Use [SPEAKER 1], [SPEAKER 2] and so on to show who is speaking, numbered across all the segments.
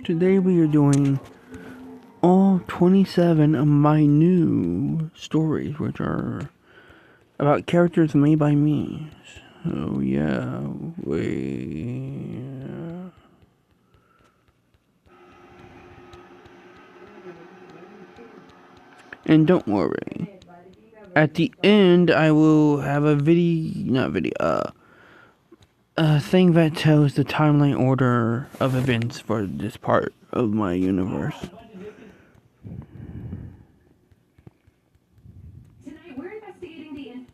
[SPEAKER 1] Today we are doing all 27 of my new stories, which are about characters made by me. So yeah, and don't worry, at the end I will have a thing that tells the timeline order of events for this part of my universe.
[SPEAKER 2] Tonight we're investigating the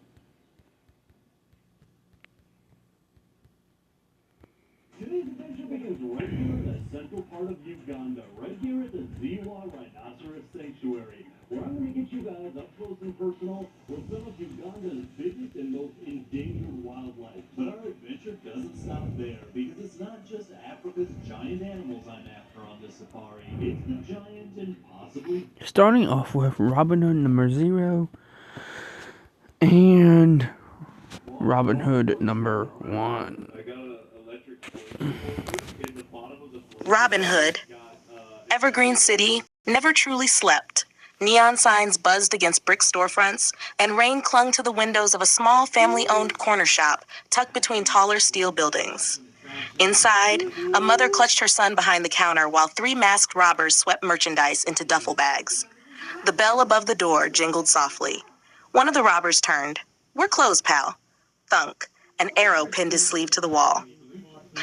[SPEAKER 3] Today's adventure begins right here in the central part of Uganda, right here at the Ziwa Rhinoceros Sanctuary, where I'm going to get you guys up close and personal with some of Uganda's biggest and most endangered wildlife. But our adventure doesn't stop there, because it's not just Africa's giant animals I'm after on this safari. It's the giant and possibly...
[SPEAKER 1] Starting off with Robin Hood number 0 and Robin Hood number 1.
[SPEAKER 4] Robin Hood. Evergreen City never truly slept. Neon signs buzzed against brick storefronts, and rain clung to the windows of a small family-owned corner shop tucked between taller steel buildings. Inside, a mother clutched her son behind the counter while 3 masked robbers swept merchandise into duffel bags. The bell above the door jingled softly. One of the robbers turned. "We're closed, pal." Thunk. An arrow pinned his sleeve to the wall.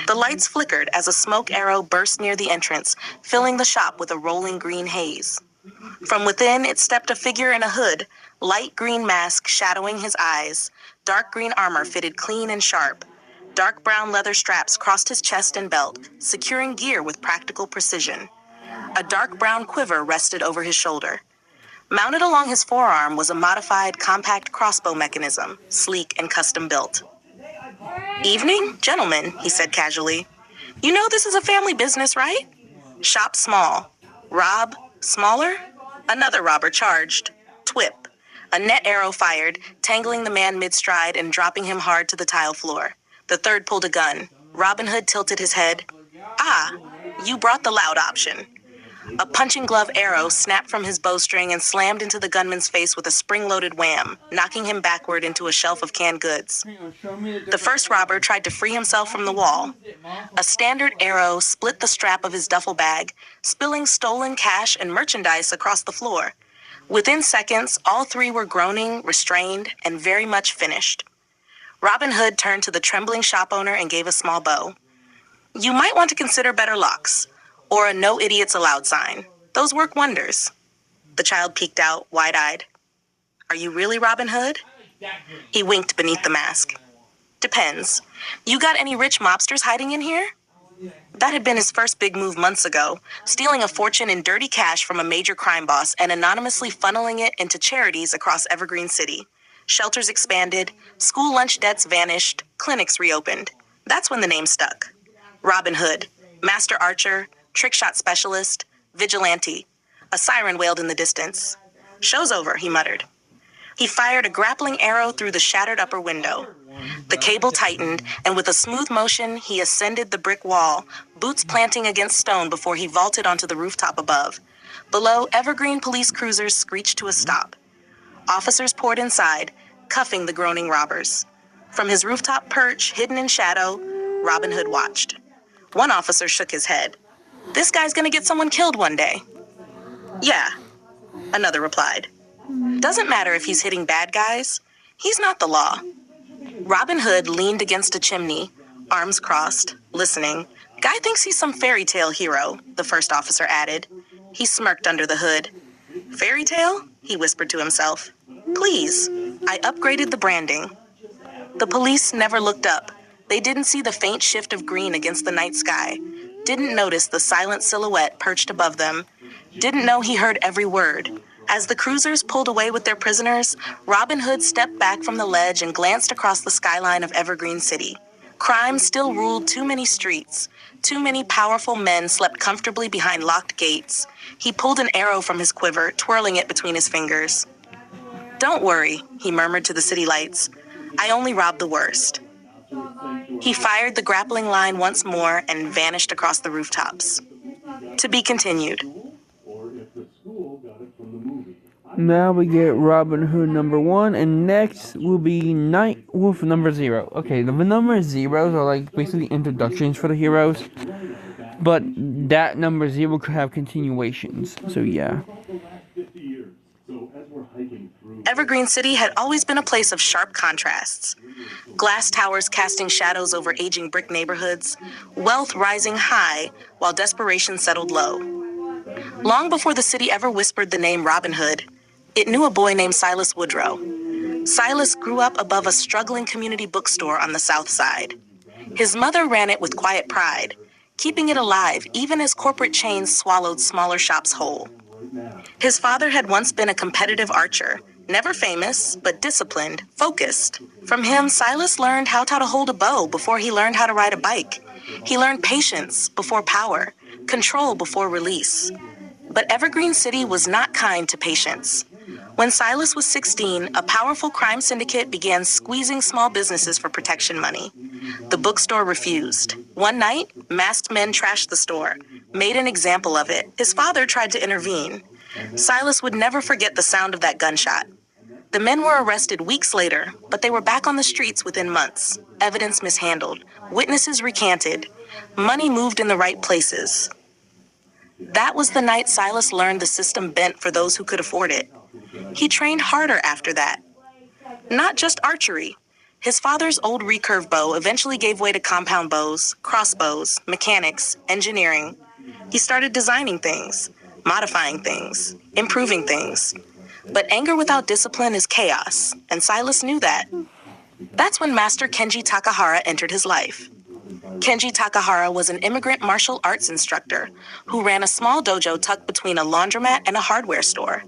[SPEAKER 4] The lights flickered as a smoke arrow burst near the entrance, filling the shop with a rolling green haze. From within, it stepped a figure in a hood, light green mask shadowing his eyes, dark green armor fitted clean and sharp. Dark brown leather straps crossed his chest and belt, securing gear with practical precision. A dark brown quiver rested over his shoulder. Mounted along his forearm was a modified compact crossbow mechanism, sleek and custom built. "Evening, gentlemen," he said casually. "You know this is a family business, right?" Shop small. Rob, smaller? Another robber charged. Twip. A net arrow fired, tangling the man mid-stride and dropping him hard to the tile floor. The third pulled a gun. Robin Hood tilted his head. "Ah, you brought the loud option." A punching glove arrow snapped from his bowstring and slammed into the gunman's face with a spring-loaded wham, knocking him backward into a shelf of canned goods. The first robber tried to free himself from the wall. A standard arrow split the strap of his duffel bag, spilling stolen cash and merchandise across the floor. Within seconds, all 3 were groaning, restrained, and very much finished. Robin Hood turned to the trembling shop owner and gave a small bow. "You might want to consider better locks, or a no idiots allowed sign. Those work wonders." The child peeked out, wide-eyed. "Are you really Robin Hood?" He winked beneath the mask. "Depends. You got any rich mobsters hiding in here?" That had been his first big move months ago, stealing a fortune in dirty cash from a major crime boss and anonymously funneling it into charities across Evergreen City. Shelters expanded, school lunch debts vanished, clinics reopened. That's when the name stuck. Robin Hood, master archer, trick shot specialist, vigilante. A siren wailed in the distance. "Show's over," he muttered. He fired a grappling arrow through the shattered upper window. The cable tightened, and with a smooth motion, he ascended the brick wall, boots planting against stone before he vaulted onto the rooftop above. Below, Evergreen police cruisers screeched to a stop. Officers poured inside, cuffing the groaning robbers. From his rooftop perch, hidden in shadow, Robin Hood watched. One officer shook his head. "This guy's gonna get someone killed one day." "Yeah," another replied. "Doesn't matter if he's hitting bad guys. He's not the law." Robin Hood leaned against a chimney, arms crossed, listening. "Guy thinks he's some fairy tale hero," the first officer added. He smirked under the hood. "Fairy tale?" he whispered to himself. "Please, I upgraded the branding." The police never looked up. They didn't see the faint shift of green against the night sky, didn't notice the silent silhouette perched above them, didn't know he heard every word. As the cruisers pulled away with their prisoners, Robin Hood stepped back from the ledge and glanced across the skyline of Evergreen City. Crime still ruled too many streets. Too many powerful men slept comfortably behind locked gates. He pulled an arrow from his quiver, twirling it between his fingers. "Don't worry," he murmured to the city lights. "I only robbed the worst." He fired the grappling line once more and vanished across the rooftops. To be continued.
[SPEAKER 3] Or if the school got it from the movie.
[SPEAKER 1] Now we get Robin Hood number 1, and next will be Night Wolf number 0. Okay, the number zeros are like basically introductions for the heroes, but that number 0 could have continuations, so yeah.
[SPEAKER 3] About the last 50 years. So as we're hiking through
[SPEAKER 4] Evergreen City had always been a place of sharp contrasts. Glass towers casting shadows over aging brick neighborhoods, wealth rising high while desperation settled low. Long before the city ever whispered the name Robin Hood, it knew a boy named Silas Woodrow. Silas grew up above a struggling community bookstore on the south side. His mother ran it with quiet pride, keeping it alive even as corporate chains swallowed smaller shops whole. His father had once been a competitive archer, never famous, but disciplined, focused. From him, Silas learned how to hold a bow before he learned how to ride a bike. He learned patience before power, control before release. But Evergreen City was not kind to patience. When Silas was 16, a powerful crime syndicate began squeezing small businesses for protection money. The bookstore refused. One night, masked men trashed the store, made an example of it. His father tried to intervene. Silas would never forget the sound of that gunshot. The men were arrested weeks later, but they were back on the streets within months. Evidence mishandled, witnesses recanted, money moved in the right places. That was the night Silas learned the system bent for those who could afford it. He trained harder after that. Not just archery. His father's old recurve bow eventually gave way to compound bows, crossbows, mechanics, engineering. He started designing things, modifying things, improving things. But anger without discipline is chaos, and Silas knew that. That's when Master Kenji Takahara entered his life. Kenji Takahara was an immigrant martial arts instructor who ran a small dojo tucked between a laundromat and a hardware store.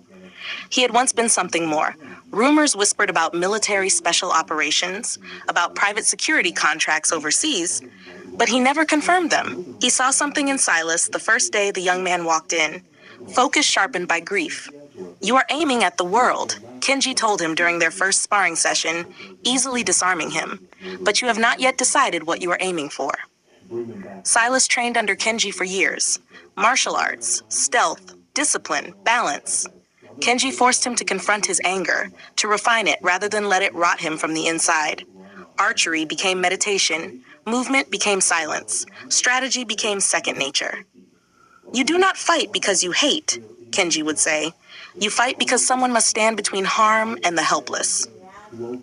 [SPEAKER 4] He had once been something more. Rumors whispered about military special operations, about private security contracts overseas, but he never confirmed them. He saw something in Silas the first day the young man walked in, focus sharpened by grief. "You are aiming at the world," Kenji told him during their first sparring session, easily disarming him. "But you have not yet decided what you are aiming for." Silas trained under Kenji for years. Martial arts, stealth, discipline, balance. Kenji forced him to confront his anger, to refine it rather than let it rot him from the inside. Archery became meditation. Movement became silence. Strategy became second nature. "You do not fight because you hate," Kenji would say. "You fight because someone must stand between harm and the helpless."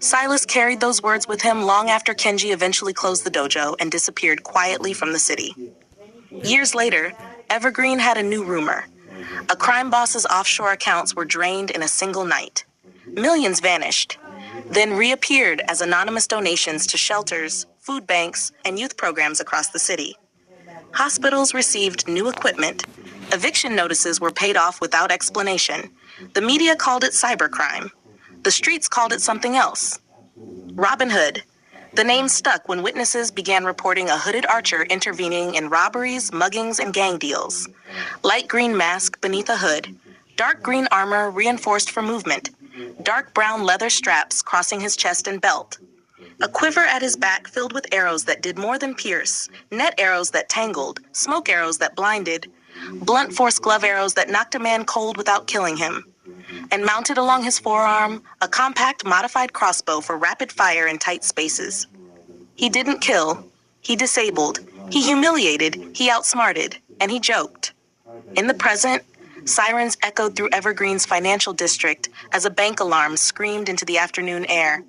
[SPEAKER 4] Silas carried those words with him long after Kenji eventually closed the dojo and disappeared quietly from the city. Years later, Evergreen had a new rumor. A crime boss's offshore accounts were drained in a single night. Millions vanished, then reappeared as anonymous donations to shelters, food banks, and youth programs across the city. Hospitals received new equipment. Eviction notices were paid off without explanation. The media called it cybercrime. The streets called it something else. Robin Hood. The name stuck when witnesses began reporting a hooded archer intervening in robberies, muggings, and gang deals. Light green mask beneath a hood. Dark green armor reinforced for movement. Dark brown leather straps crossing his chest and belt. A quiver at his back filled with arrows that did more than pierce. Net arrows that tangled. Smoke arrows that blinded. Blunt force glove arrows that knocked a man cold without killing him. And mounted along his forearm, a compact modified crossbow for rapid fire in tight spaces. He didn't kill. He disabled. He humiliated. He outsmarted. And he joked. In the present, sirens echoed through Evergreen's financial district as a bank alarm screamed into the afternoon air.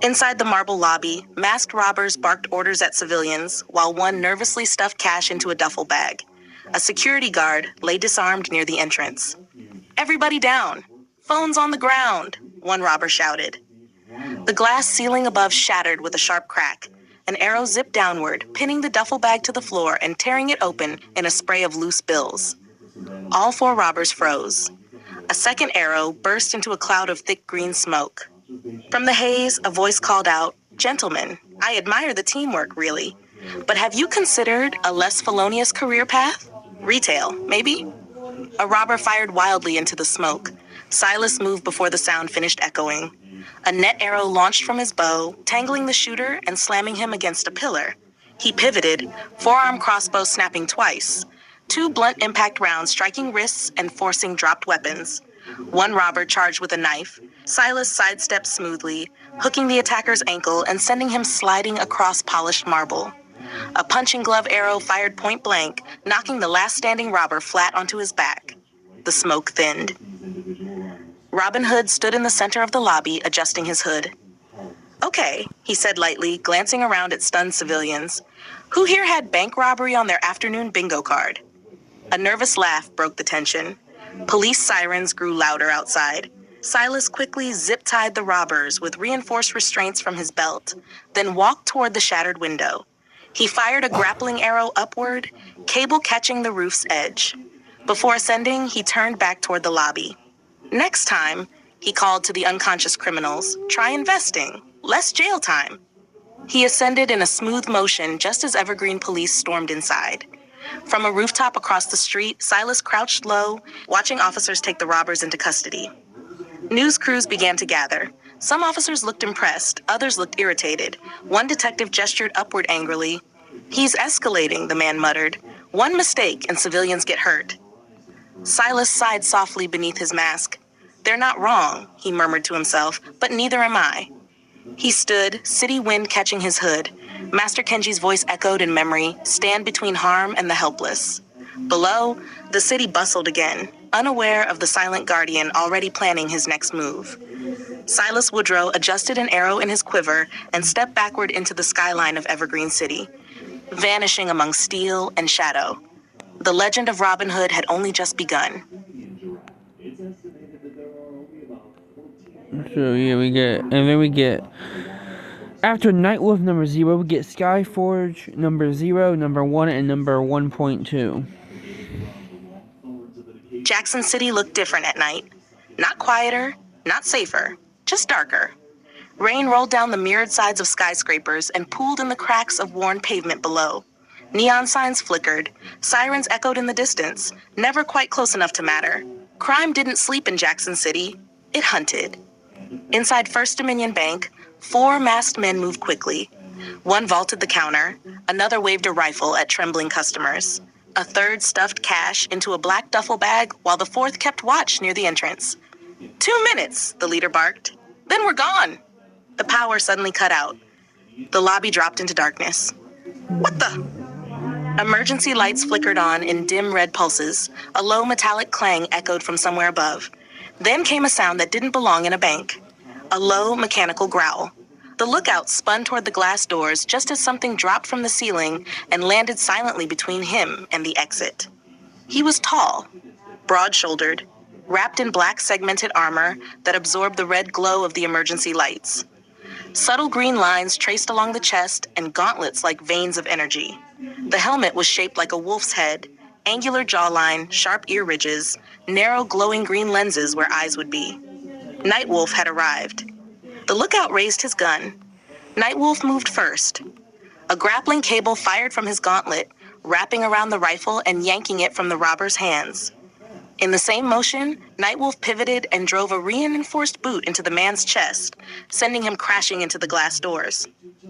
[SPEAKER 4] Inside the marble lobby, masked robbers barked orders at civilians, while one nervously stuffed cash into a duffel bag. A security guard lay disarmed near the entrance. "Everybody down! Phones on the ground!" one robber shouted. The glass ceiling above shattered with a sharp crack. An arrow zipped downward, pinning the duffel bag to the floor and tearing it open in a spray of loose bills. All four robbers froze. A second arrow burst into a cloud of thick green smoke. From the haze, a voice called out, "Gentlemen, I admire the teamwork, really. But have you considered a less felonious career path? Retail, maybe?" A robber fired wildly into the smoke. Silas moved before the sound finished echoing. A net arrow launched from his bow, tangling the shooter and slamming him against a pillar. He pivoted, forearm crossbow snapping twice. 2 blunt impact rounds striking wrists and forcing dropped weapons. One robber charged with a knife. Silas sidestepped smoothly, hooking the attacker's ankle and sending him sliding across polished marble. A punching glove arrow fired point blank, knocking the last standing robber flat onto his back. The smoke thinned. Robin Hood stood in the center of the lobby, adjusting his hood. "Okay," he said lightly, glancing around at stunned civilians. "Who here had bank robbery on their afternoon bingo card?" A nervous laugh broke the tension. Police sirens grew louder outside. Silas quickly zip-tied the robbers with reinforced restraints from his belt, then walked toward the shattered window. He fired a grappling arrow upward, cable catching the roof's edge. Before ascending, he turned back toward the lobby. "Next time," he called to the unconscious criminals, "try investing. Less jail time." He ascended in a smooth motion just as Evergreen police stormed inside. From a rooftop across the street, Silas crouched low, watching officers take the robbers into custody. News crews began to gather. Some officers looked impressed, others looked irritated. One detective gestured upward angrily. "He's escalating," the man muttered. "One mistake and civilians get hurt." Silas sighed softly beneath his mask. "They're not wrong," he murmured to himself, "but neither am I." He stood, city wind catching his hood. Master Kenji's voice echoed in memory, "Stand between harm and the helpless." Below, the city bustled again, unaware of the silent guardian already planning his next move. Silas Woodrow adjusted an arrow in his quiver and stepped backward into the skyline of Evergreen City, vanishing among steel and shadow. The legend of Robin Hood had only just begun.
[SPEAKER 1] So yeah, we get after Nightwolf number 0, we get Skyforge number 0, number 1, and number 1.2.
[SPEAKER 4] Jackson City looked different at night. Not quieter, not safer, just darker. Rain rolled down the mirrored sides of skyscrapers and pooled in the cracks of worn pavement below. Neon signs flickered, sirens echoed in the distance, never quite close enough to matter. Crime didn't sleep in Jackson City, it hunted. Inside First Dominion Bank, 4 masked men moved quickly. One vaulted the counter, another waved a rifle at trembling customers. A third stuffed cash into a black duffel bag while the fourth kept watch near the entrance. 2 minutes, the leader barked. Then we're gone. The power suddenly cut out. The lobby dropped into darkness. What the? Emergency lights flickered on in dim red pulses. A low metallic clang echoed from somewhere above. Then came a sound that didn't belong in a bank. A low mechanical growl. The lookout spun toward the glass doors just as something dropped from the ceiling and landed silently between him and the exit. He was tall, broad-shouldered, wrapped in black segmented armor that absorbed the red glow of the emergency lights. Subtle green lines traced along the chest and gauntlets like veins of energy. The helmet was shaped like a wolf's head, angular jawline, sharp ear ridges, narrow glowing green lenses where eyes would be. Nightwolf had arrived. The lookout raised his gun. Nightwolf moved first. A grappling cable fired from his gauntlet, wrapping around the rifle and yanking it from the robber's hands. In the same motion, Nightwolf pivoted and drove a reinforced boot into the man's chest, sending him crashing into the glass doors.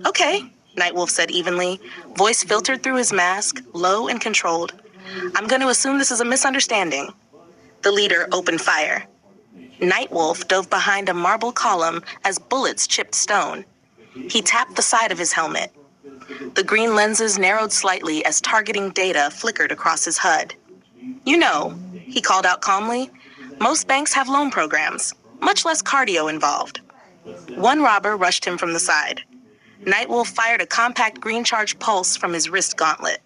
[SPEAKER 4] "Okay," Nightwolf said evenly, voice filtered through his mask, low and controlled. "I'm going to assume this is a misunderstanding." The leader opened fire. Nightwolf dove behind a marble column as bullets chipped stone. He tapped the side of his helmet. The green lenses narrowed slightly as targeting data flickered across his HUD. "You know," he called out calmly, "most banks have loan programs, much less cardio involved." One robber rushed him from the side. Nightwolf fired a compact green-charged pulse from his wrist gauntlet.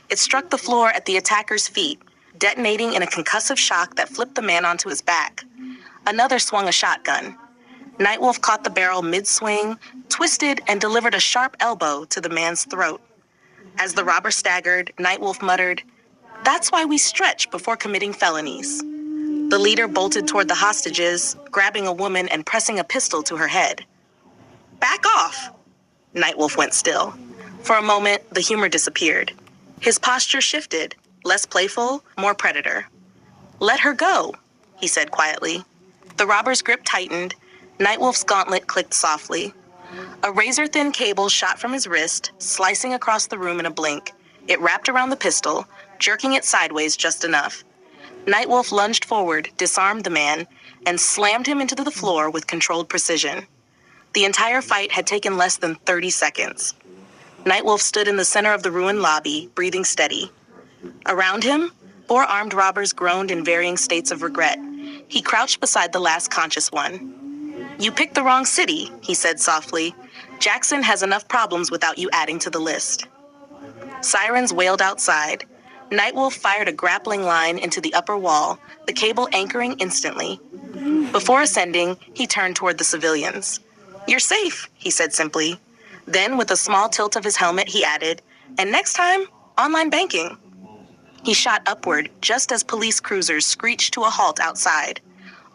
[SPEAKER 4] It struck the floor at the attacker's feet, detonating in a concussive shock that flipped the man onto his back. Another swung a shotgun. Nightwolf caught the barrel mid-swing, twisted, and delivered a sharp elbow to the man's throat. As the robber staggered, Nightwolf muttered, "That's why we stretch before committing felonies." The leader bolted toward the hostages, grabbing a woman and pressing a pistol to her head. "Back off!" Nightwolf went still. For a moment, the humor disappeared. His posture shifted, less playful, more predator. "Let her go," he said quietly. The robber's grip tightened. Nightwolf's gauntlet clicked softly. A razor-thin cable shot from his wrist, slicing across the room in a blink. It wrapped around the pistol, jerking it sideways just enough. Nightwolf lunged forward, disarmed the man, and slammed him into the floor with controlled precision. The entire fight had taken less than 30 seconds. Nightwolf stood in the center of the ruined lobby, breathing steady. Around him, 4 armed robbers groaned in varying states of regret. He crouched beside the last conscious one. "You picked the wrong city," he said softly. "Jackson has enough problems without you adding to the list." Sirens wailed outside. Nightwolf fired a grappling line into the upper wall, the cable anchoring instantly. Before ascending, he turned toward the civilians. "You're safe," he said simply. Then, with a small tilt of his helmet, he added, "And next time, online banking." He shot upward just as police cruisers screeched to a halt outside.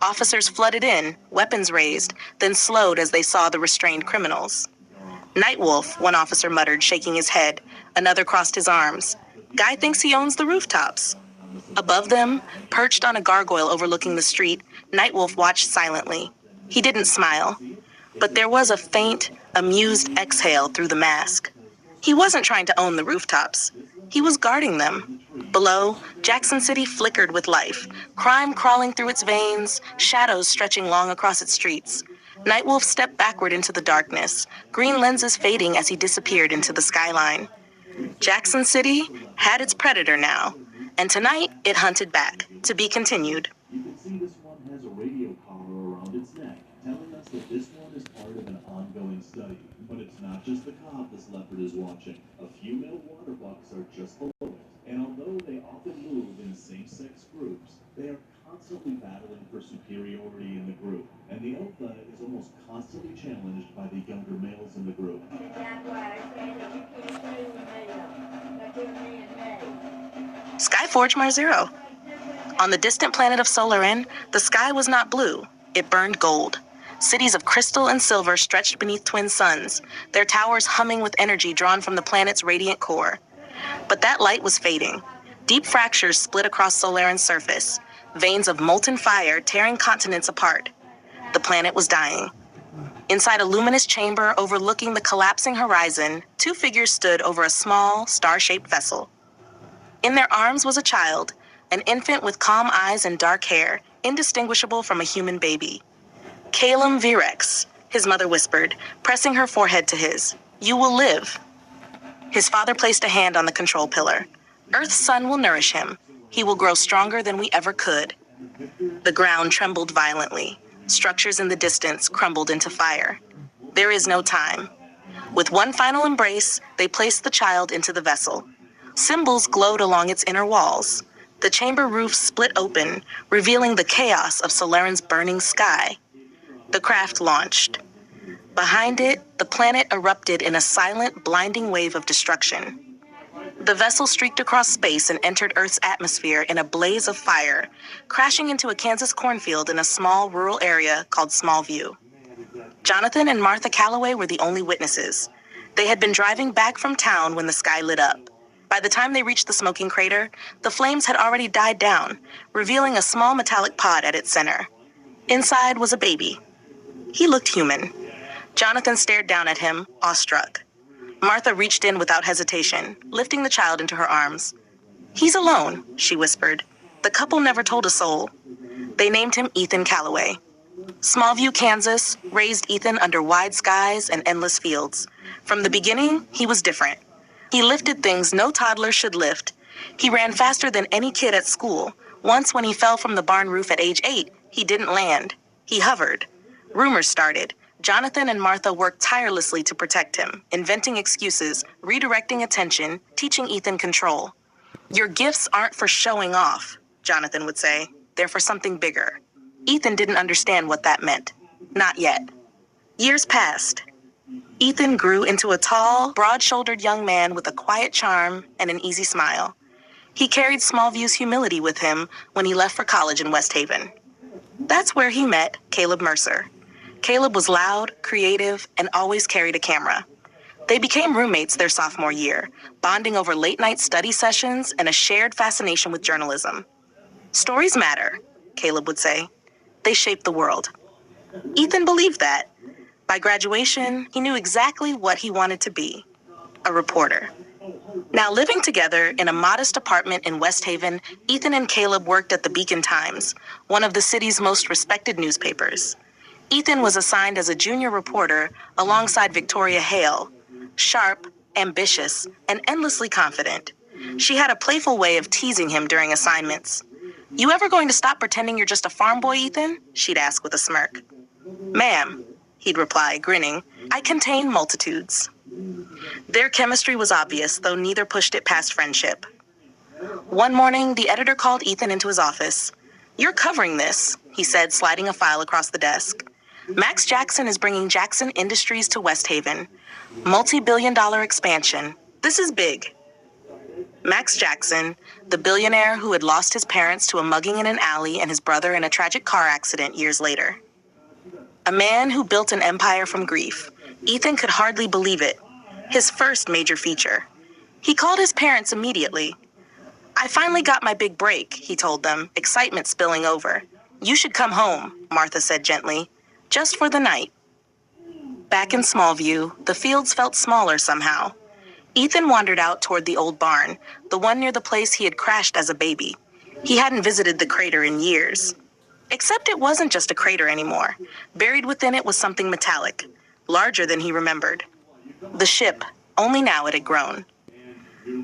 [SPEAKER 4] Officers flooded in, weapons raised, then slowed as they saw the restrained criminals. "Nightwolf," one officer muttered, shaking his head. Another crossed his arms. "Guy thinks he owns the rooftops." Above them, perched on a gargoyle overlooking the street, Nightwolf watched silently. He didn't smile, but there was a faint, amused exhale through the mask. He wasn't trying to own the rooftops. He was guarding them. Below, Jackson City flickered with life, crime crawling through its veins, shadows stretching long across its streets. Nightwolf stepped backward into the darkness, green lenses fading as he disappeared into the skyline. Jackson City had its predator now, and tonight it hunted back, to be continued.
[SPEAKER 3] You can see this one has a radio collar around its neck, telling us that this one is part of an ongoing study. But it's not just the cop this leopard is watching. A few male water bucks are just below it. And although they often move in same-sex groups, they are constantly battling for superiority in the group. And the alpha is almost constantly challenged by the younger males in the group.
[SPEAKER 4] Skyforge Mar Zero. On the distant planet of Solarin, the sky was not blue. It burned gold. Cities of crystal and silver stretched beneath twin suns, their towers humming with energy drawn from the planet's radiant core. But that light was fading. Deep fractures split across Solarin's surface, veins of molten fire tearing continents apart. The planet was dying. Inside a luminous chamber overlooking the collapsing horizon, 2 figures stood over a small, star-shaped vessel. In their arms was a child, an infant with calm eyes and dark hair, indistinguishable from a human baby. "Calum Virex," his mother whispered, pressing her forehead to his. "You will live." His father placed a hand on the control pillar. "Earth's sun will nourish him. He will grow stronger than we ever could." The ground trembled violently. Structures in the distance crumbled into fire. There is no time. With one final embrace, they placed the child into the vessel. Symbols glowed along its inner walls. The chamber roof split open, revealing the chaos of Solarin's burning sky. The craft launched. Behind it, the planet erupted in a silent, blinding wave of destruction. The vessel streaked across space and entered Earth's atmosphere in a blaze of fire, crashing into a Kansas cornfield in a small rural area called Smallview. Jonathan and Martha Calloway were the only witnesses. They had been driving back from town when the sky lit up. By the time they reached the smoking crater, the flames had already died down, revealing a small metallic pod at its center. Inside was a baby. He looked human. Jonathan stared down at him, awestruck. Martha reached in without hesitation, lifting the child into her arms. "He's alone," she whispered. The couple never told a soul. They named him Ethan Calloway. Smallview, Kansas, raised Ethan under wide skies and endless fields. From the beginning, he was different. He lifted things no toddler should lift. He ran faster than any kid at school. Once when he fell from the barn roof at age 8, he didn't land. He hovered. Rumors started. Jonathan and Martha worked tirelessly to protect him, inventing excuses, redirecting attention, teaching Ethan control. "Your gifts aren't for showing off," Jonathan would say. "They're for something bigger." Ethan didn't understand what that meant. Not yet. Years passed. Ethan grew into a tall, broad-shouldered young man with a quiet charm and an easy smile. He carried Smallview's humility with him when he left for college in West Haven. That's where he met Caleb Mercer. Caleb was loud, creative, and always carried a camera. They became roommates their sophomore year, bonding over late-night study sessions and a shared fascination with journalism. "Stories matter," Caleb would say. "They shape the world." Ethan believed that. By graduation, he knew exactly what he wanted to be: a reporter. Now, living together in a modest apartment in West Haven, Ethan and Caleb worked at the Beacon Times, one of the city's most respected newspapers. Ethan was assigned as a junior reporter alongside Victoria Hale, sharp, ambitious, and endlessly confident. She had a playful way of teasing him during assignments. "You ever going to stop pretending you're just a farm boy, Ethan?" she'd ask with a smirk. "Ma'am," he'd reply, grinning, "I contain multitudes." Their chemistry was obvious, though neither pushed it past friendship. One morning, the editor called Ethan into his office. "You're covering this," he said, sliding a file across the desk. "Max Jackson is bringing Jackson Industries to West Haven. Multi-billion-dollar expansion. This is big." Max Jackson, the billionaire who had lost his parents to a mugging in an alley and his brother in a tragic car accident years later. A man who built an empire from grief. Ethan could hardly believe it. His first major feature. He called his parents immediately. "I finally got my big break," he told them, excitement spilling over. "You should come home," Martha said gently. "Just for the night." Back in Smallview, the fields felt smaller somehow. Ethan wandered out toward the old barn, the one near the place he had crashed as a baby. He hadn't visited the crater in years. Except it wasn't just a crater anymore. Buried within it was something metallic, larger than he remembered. The ship, only now it had grown.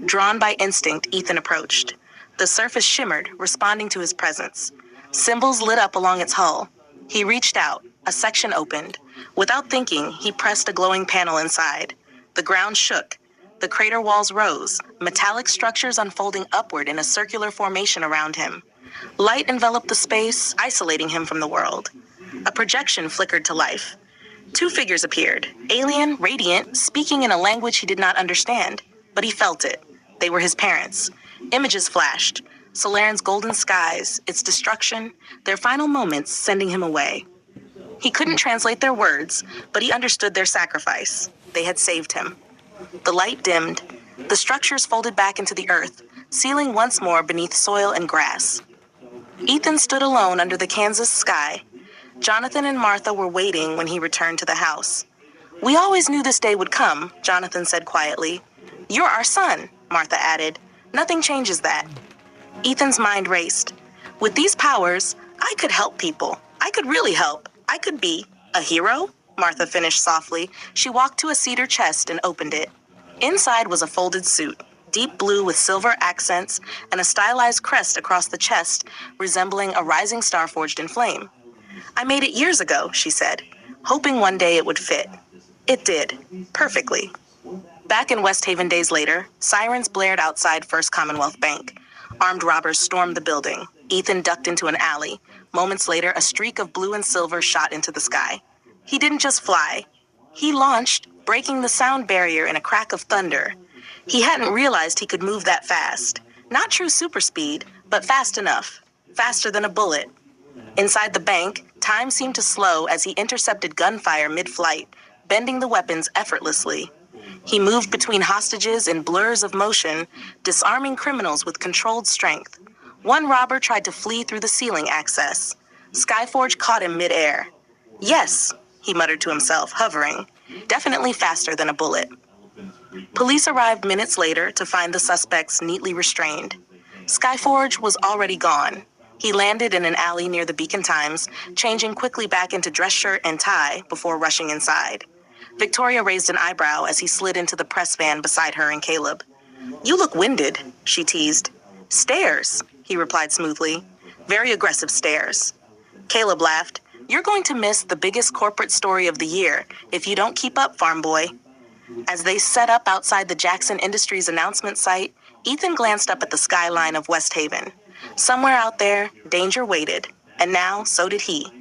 [SPEAKER 4] Drawn by instinct, Ethan approached. The surface shimmered, responding to his presence. Symbols lit up along its hull. He reached out. A section opened. Without thinking, he pressed a glowing panel inside. The ground shook. The crater walls rose, metallic structures unfolding upward in a circular formation around him. Light enveloped the space, isolating him from the world. A projection flickered to life. Two figures appeared, alien, radiant, speaking in a language he did not understand, but he felt it. They were his parents. Images flashed. Solaran's golden skies, its destruction, their final moments sending him away. He couldn't translate their words, but he understood their sacrifice. They had saved him. The light dimmed. The structures folded back into the earth, sealing once more beneath soil and grass. Ethan stood alone under the Kansas sky. Jonathan and Martha were waiting when he returned to the house. "We always knew this day would come," Jonathan said quietly. "You're our son," Martha added. "Nothing changes that." Ethan's mind raced. With these powers, I could help people. I could really help. I could be a hero, Martha finished softly. She walked to a cedar chest and opened it. Inside was a folded suit, deep blue with silver accents and a stylized crest across the chest, resembling a rising star forged in flame. "I made it years ago," she said, hoping one day it would fit. It did, perfectly. Back in West Haven days later, sirens blared outside First Commonwealth Bank. Armed robbers stormed the building. Ethan ducked into an alley. Moments later, a streak of blue and silver shot into the sky. He didn't just fly. He launched, breaking the sound barrier in a crack of thunder. He hadn't realized he could move that fast. Not true super speed, but fast enough. Faster than a bullet. Inside the bank, time seemed to slow as he intercepted gunfire mid-flight, bending the weapons effortlessly. He moved between hostages in blurs of motion, disarming criminals with controlled strength. One robber tried to flee through the ceiling access. Skyforge caught him mid-air. "Yes," he muttered to himself, hovering. Definitely faster than a bullet. Police arrived minutes later to find the suspects neatly restrained. Skyforge was already gone. He landed in an alley near the Beacon Times, changing quickly back into dress shirt and tie before rushing inside. Victoria raised an eyebrow as he slid into the press van beside her and Caleb. "You look winded," she teased. "Stares," he replied smoothly. "Very aggressive stares." Caleb laughed. "You're going to miss the biggest corporate story of the year if you don't keep up, farm boy." As they set up outside the Jackson Industries announcement site, Ethan glanced up at the skyline of West Haven. Somewhere out there, danger waited, and now so did he.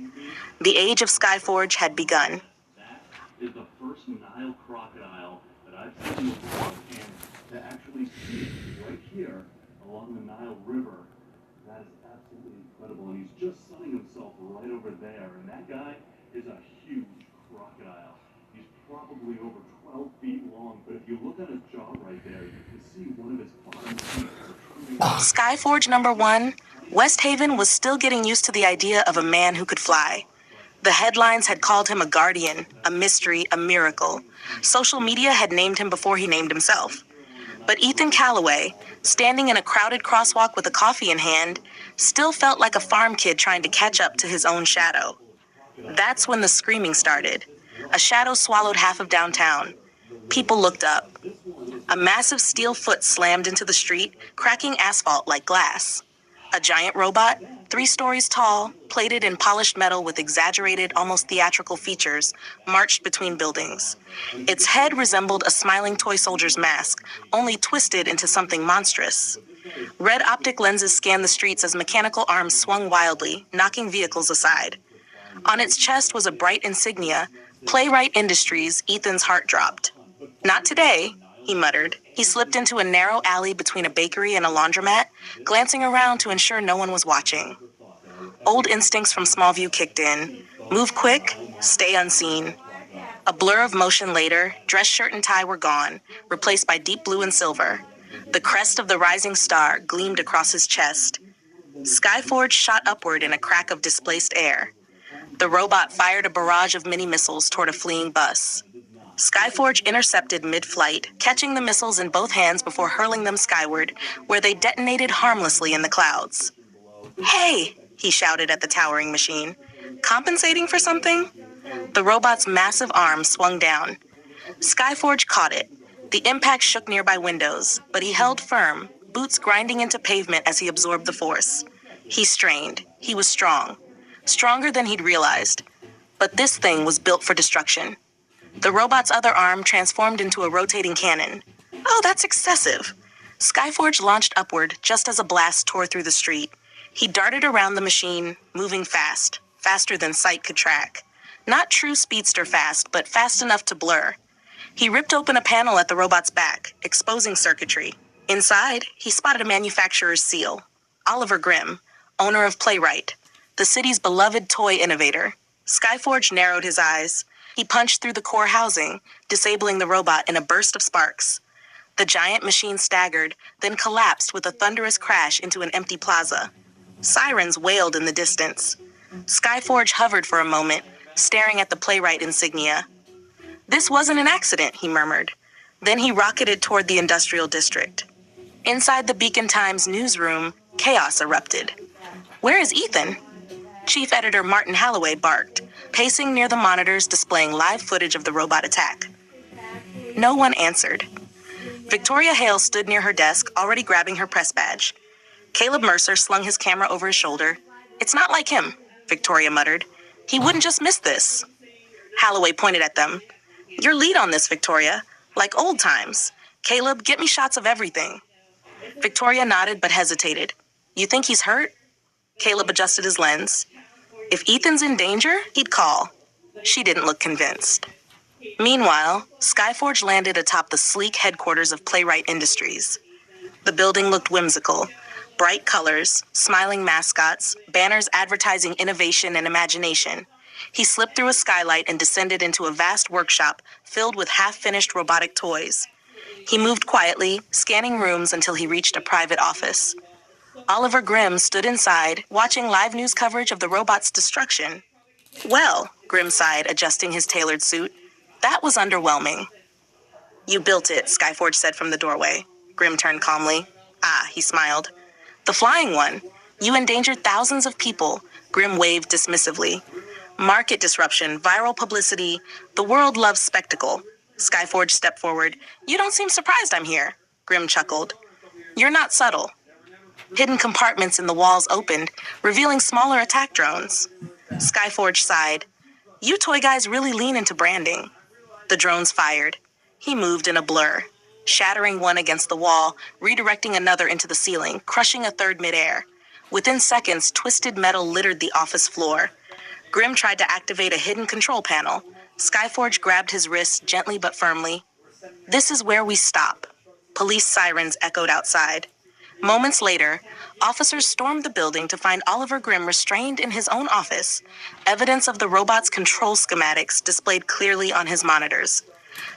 [SPEAKER 4] The age of Skyforge had begun.
[SPEAKER 3] That is the first Nile crocodile that I've seen before, and to actually see it right here along the Nile River, that is absolutely incredible. And he's just sunning himself right over there, and that guy is a huge crocodile. He's probably over 12 feet long, but if you look at his jaw right there, you can see one of his bottom teeth protruding out.
[SPEAKER 4] Skyforge number 1, West Haven was still getting used to the idea of a man who could fly. The headlines had called him a guardian, a mystery, a miracle. Social media had named him before he named himself. But Ethan Calloway, standing in a crowded crosswalk with a coffee in hand, still felt like a farm kid trying to catch up to his own shadow. That's when the screaming started. A shadow swallowed half of downtown. People looked up. A massive steel foot slammed into the street, cracking asphalt like glass. A giant robot, 3 stories tall, plated in polished metal with exaggerated, almost theatrical features, marched between buildings. Its head resembled a smiling toy soldier's mask, only twisted into something monstrous. Red optic lenses scanned the streets as mechanical arms swung wildly, knocking vehicles aside. On its chest was a bright insignia, Playwright Industries. Ethan's heart dropped. "Not today," he muttered. He slipped into a narrow alley between a bakery and a laundromat, glancing around to ensure no one was watching. Old instincts from Smallview kicked in. Move quick, stay unseen. A blur of motion later, dress shirt and tie were gone, replaced by deep blue and silver. The crest of the rising star gleamed across his chest. Skyforge shot upward in a crack of displaced air. The robot fired a barrage of mini-missiles toward a fleeing bus. Skyforge intercepted mid-flight, catching the missiles in both hands before hurling them skyward, where they detonated harmlessly in the clouds. "Hey!" he shouted at the towering machine. "Compensating for something?" The robot's massive arm swung down. Skyforge caught it. The impact shook nearby windows, but he held firm, boots grinding into pavement as he absorbed the force. He strained. He was strong. Stronger than he'd realized. But this thing was built for destruction. The robot's other arm transformed into a rotating cannon. "Oh, that's excessive." Skyforge launched upward just as a blast tore through the street. He darted around the machine, moving fast, faster than sight could track. Not true speedster fast, but fast enough to blur. He ripped open a panel at the robot's back, exposing circuitry. Inside, he spotted a manufacturer's seal. Oliver Grimm, owner of Playwright, the city's beloved toy innovator. Skyforge narrowed his eyes. He punched through the core housing, disabling the robot in a burst of sparks. The giant machine staggered, then collapsed with a thunderous crash into an empty plaza. Sirens wailed in the distance. Skyforge hovered for a moment, staring at the Playwright insignia. "This wasn't an accident," he murmured. Then he rocketed toward the industrial district. Inside the Beacon Times newsroom, chaos erupted. "Where is Ethan?" Chief Editor Martin Halloway barked, pacing near the monitors displaying live footage of the robot attack. No one answered. Victoria Hale stood near her desk, already grabbing her press badge. Caleb Mercer slung his camera over his shoulder. "It's not like him," Victoria muttered. "He wouldn't just miss this." Halloway pointed at them. "Your lead on this, Victoria. Like old times. Caleb, get me shots of everything." Victoria nodded but hesitated. "You think he's hurt?" Caleb adjusted his lens. If Ethan's in danger, he'd call. She didn't look convinced. Meanwhile, Skyforge landed atop the sleek headquarters of Playwright Industries. The building looked whimsical. Bright colors, smiling mascots, banners advertising innovation and imagination. He slipped through a skylight and descended into a vast workshop filled with half-finished robotic toys. He moved quietly, scanning rooms until he reached a private office. Oliver Grimm stood inside, watching live news coverage of the robot's destruction. "Well," Grimm sighed, adjusting his tailored suit, "that was underwhelming." "You built it," Skyforge said from the doorway. Grimm turned calmly. "Ah," he smiled. "The flying one. You endangered thousands of people," Grimm waved dismissively. "Market disruption, viral publicity. The world loves spectacle." Skyforge stepped forward. "You don't seem surprised I'm here." Grimm chuckled. "You're not subtle." Hidden compartments in the walls opened, revealing smaller attack drones. Skyforge sighed. "You toy guys really lean into branding." The drones fired. He moved in a blur, shattering one against the wall, redirecting another into the ceiling, crushing a third midair. Within seconds, twisted metal littered the office floor. Grimm tried to activate a hidden control panel. Skyforge grabbed his wrist gently but firmly. "This is where we stop." Police sirens echoed outside. Moments later, officers stormed the building to find Oliver Grimm restrained in his own office, evidence of the robot's control schematics displayed clearly on his monitors.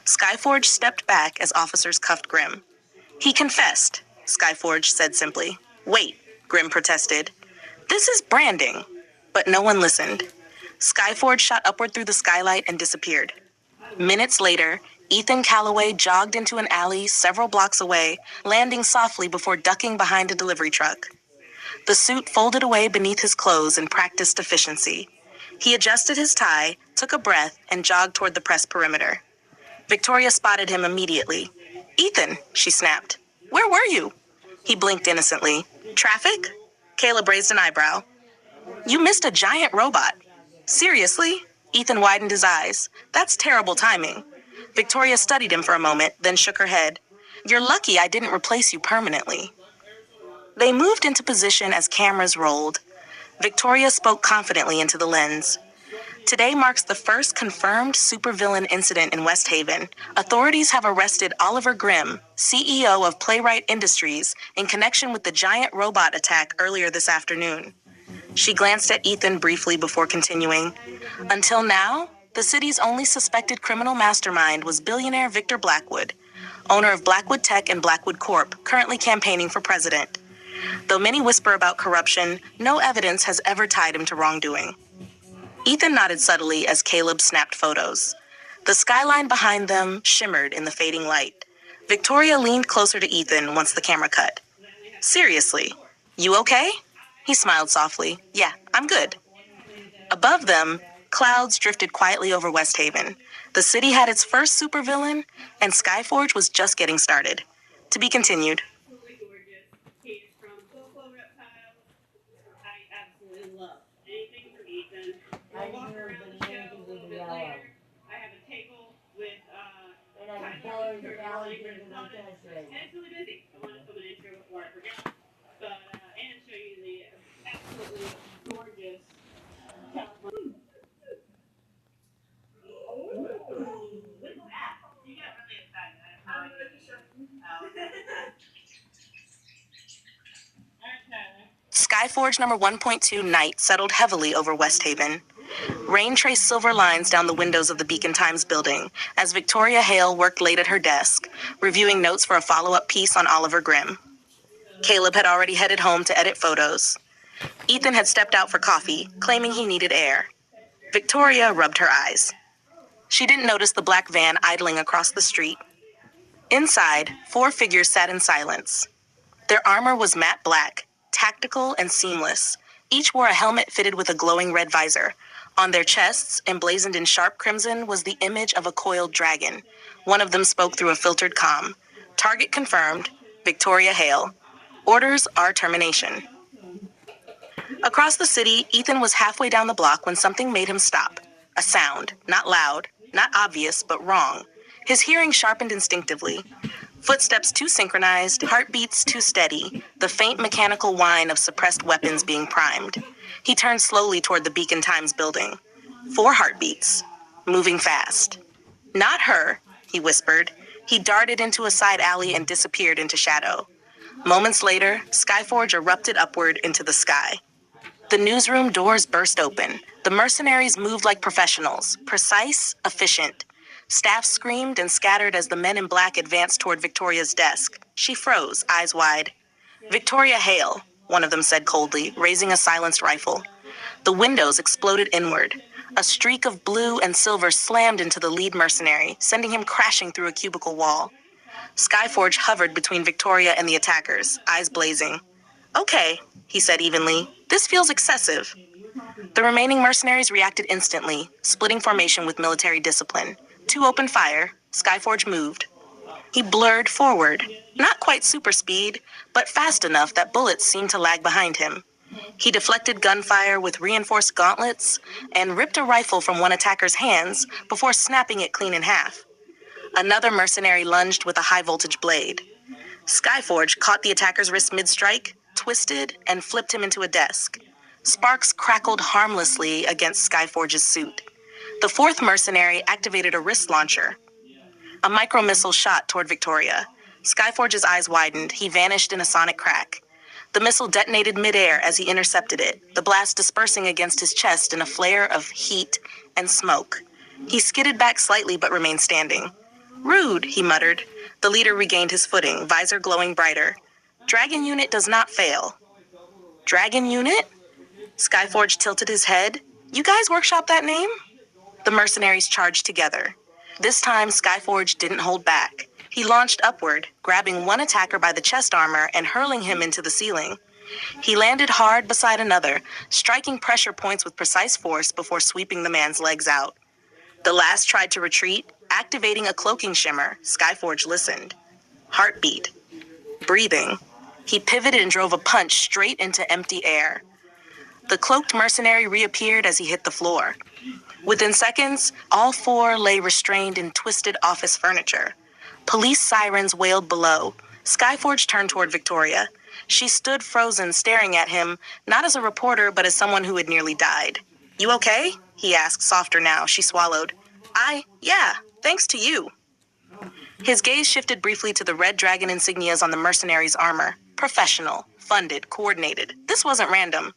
[SPEAKER 4] Skyforge stepped back as officers cuffed Grimm. "He confessed," Skyforge said simply. "Wait," Grimm protested. "This is branding." But no one listened. Skyforge shot upward through the skylight and disappeared. Minutes later, Ethan Calloway jogged into an alley several blocks away, landing softly before ducking behind a delivery truck. The suit folded away beneath his clothes in practiced efficiency. He adjusted his tie, took a breath, and jogged toward the press perimeter. Victoria spotted him immediately. "Ethan," she snapped. "Where were you?" He blinked innocently. "Traffic?" Caleb raised an eyebrow. "You missed a giant robot." "Seriously?" Ethan widened his eyes. "That's terrible timing." Victoria studied him for a moment, then shook her head. "You're lucky I didn't replace you permanently." They moved into position as cameras rolled. Victoria spoke confidently into the lens. Today marks the first confirmed supervillain incident in West Haven. Authorities have arrested Oliver Grimm, CEO of Playwright Industries, in connection with the giant robot attack earlier this afternoon. She glanced at Ethan briefly before continuing. Until now, the city's only suspected criminal mastermind was billionaire Victor Blackwood, owner of Blackwood Tech and Blackwood Corp., currently campaigning for president. Though many whisper about corruption, no evidence has ever tied him to wrongdoing. Ethan nodded subtly as Caleb snapped photos. The skyline behind them shimmered in the fading light. Victoria leaned closer to Ethan once the camera cut. "Seriously, you okay?" He smiled softly. "Yeah, I'm good." Above them, clouds drifted quietly over West Haven. The city had its first supervillain, and Skyforge was just getting started. To be continued.
[SPEAKER 5] Absolutely gorgeous. He's from Coco Reptiles. I absolutely love anything from Ethan. We'll walk around the show a little bit later. I have a table with and it's really busy. I want to put an intro before I forget. But and show you the absolutely gorgeous California. Look at that. You got really excited. I'm really sure.
[SPEAKER 4] Skyforge number 1.2 night settled heavily over West Haven. Rain traced silver lines down the windows of the Beacon Times building as Victoria Hale worked late at her desk, reviewing notes for a follow-up piece on Oliver Grimm. Caleb had already headed home to edit photos. Ethan had stepped out for coffee, claiming he needed air. Victoria rubbed her eyes. She didn't notice the black van idling across the street. Inside, 4 figures sat in silence. Their armor was matte black, tactical and seamless. Each wore a helmet fitted with a glowing red visor. On their chests, emblazoned in sharp crimson, was the image of a coiled dragon. One of them spoke through a filtered comm. "Target confirmed. Victoria Hale. Orders are termination." Across the city, Ethan was halfway down the block when something made him stop. A sound, not loud, not obvious, but wrong. His hearing sharpened instinctively. Footsteps too synchronized, heartbeats too steady, the faint mechanical whine of suppressed weapons being primed. He turned slowly toward the Beacon Times building. 4 heartbeats. Moving fast. "Not her," he whispered. He darted into a side alley and disappeared into shadow. Moments later, Skyforge erupted upward into the sky. The newsroom doors burst open. The mercenaries moved like professionals, precise, efficient. Staff screamed and scattered as the men in black advanced toward Victoria's desk. She froze, eyes wide. "Victoria Hale," one of them said coldly, raising a silenced rifle. The windows exploded inward. A streak of blue and silver slammed into the lead mercenary, sending him crashing through a cubicle wall. Skyforge hovered between Victoria and the attackers, eyes blazing. "Okay," he said evenly. "This feels excessive." The remaining mercenaries reacted instantly, splitting formation with military discipline. 2 opened fire. Skyforge moved. He blurred forward, not quite super speed, but fast enough that bullets seemed to lag behind him. He deflected gunfire with reinforced gauntlets and ripped a rifle from one attacker's hands before snapping it clean in half. Another mercenary lunged with a high-voltage blade. Skyforge caught the attacker's wrist mid-strike, twisted, and flipped him into a desk. Sparks crackled harmlessly against Skyforge's suit. The 4th mercenary activated a wrist launcher. A micro-missile shot toward Victoria. Skyforge's eyes widened. He vanished in a sonic crack. The missile detonated midair as he intercepted it, the blast dispersing against his chest in a flare of heat and smoke. He skidded back slightly but remained standing. "Rude," he muttered. The leader regained his footing, visor glowing brighter. "Dragon unit does not fail." "Dragon unit?" Skyforge tilted his head. "You guys workshop that name?" The mercenaries charged together. This time, Skyforge didn't hold back. He launched upward, grabbing one attacker by the chest armor and hurling him into the ceiling. He landed hard beside another, striking pressure points with precise force before sweeping the man's legs out. The last tried to retreat, activating a cloaking shimmer. Skyforge listened. Heartbeat. Breathing. He pivoted and drove a punch straight into empty air. The cloaked mercenary reappeared as he hit the floor. Within seconds, all four lay restrained in twisted office furniture. Police sirens wailed below. Skyforge turned toward Victoria. She stood frozen, staring at him, not as a reporter, but as someone who had nearly died. "You okay?" he asked, softer now. She swallowed. Yeah, thanks to you." His gaze shifted briefly to the red dragon insignias on the mercenary's armor. Professional, funded, coordinated. This wasn't random.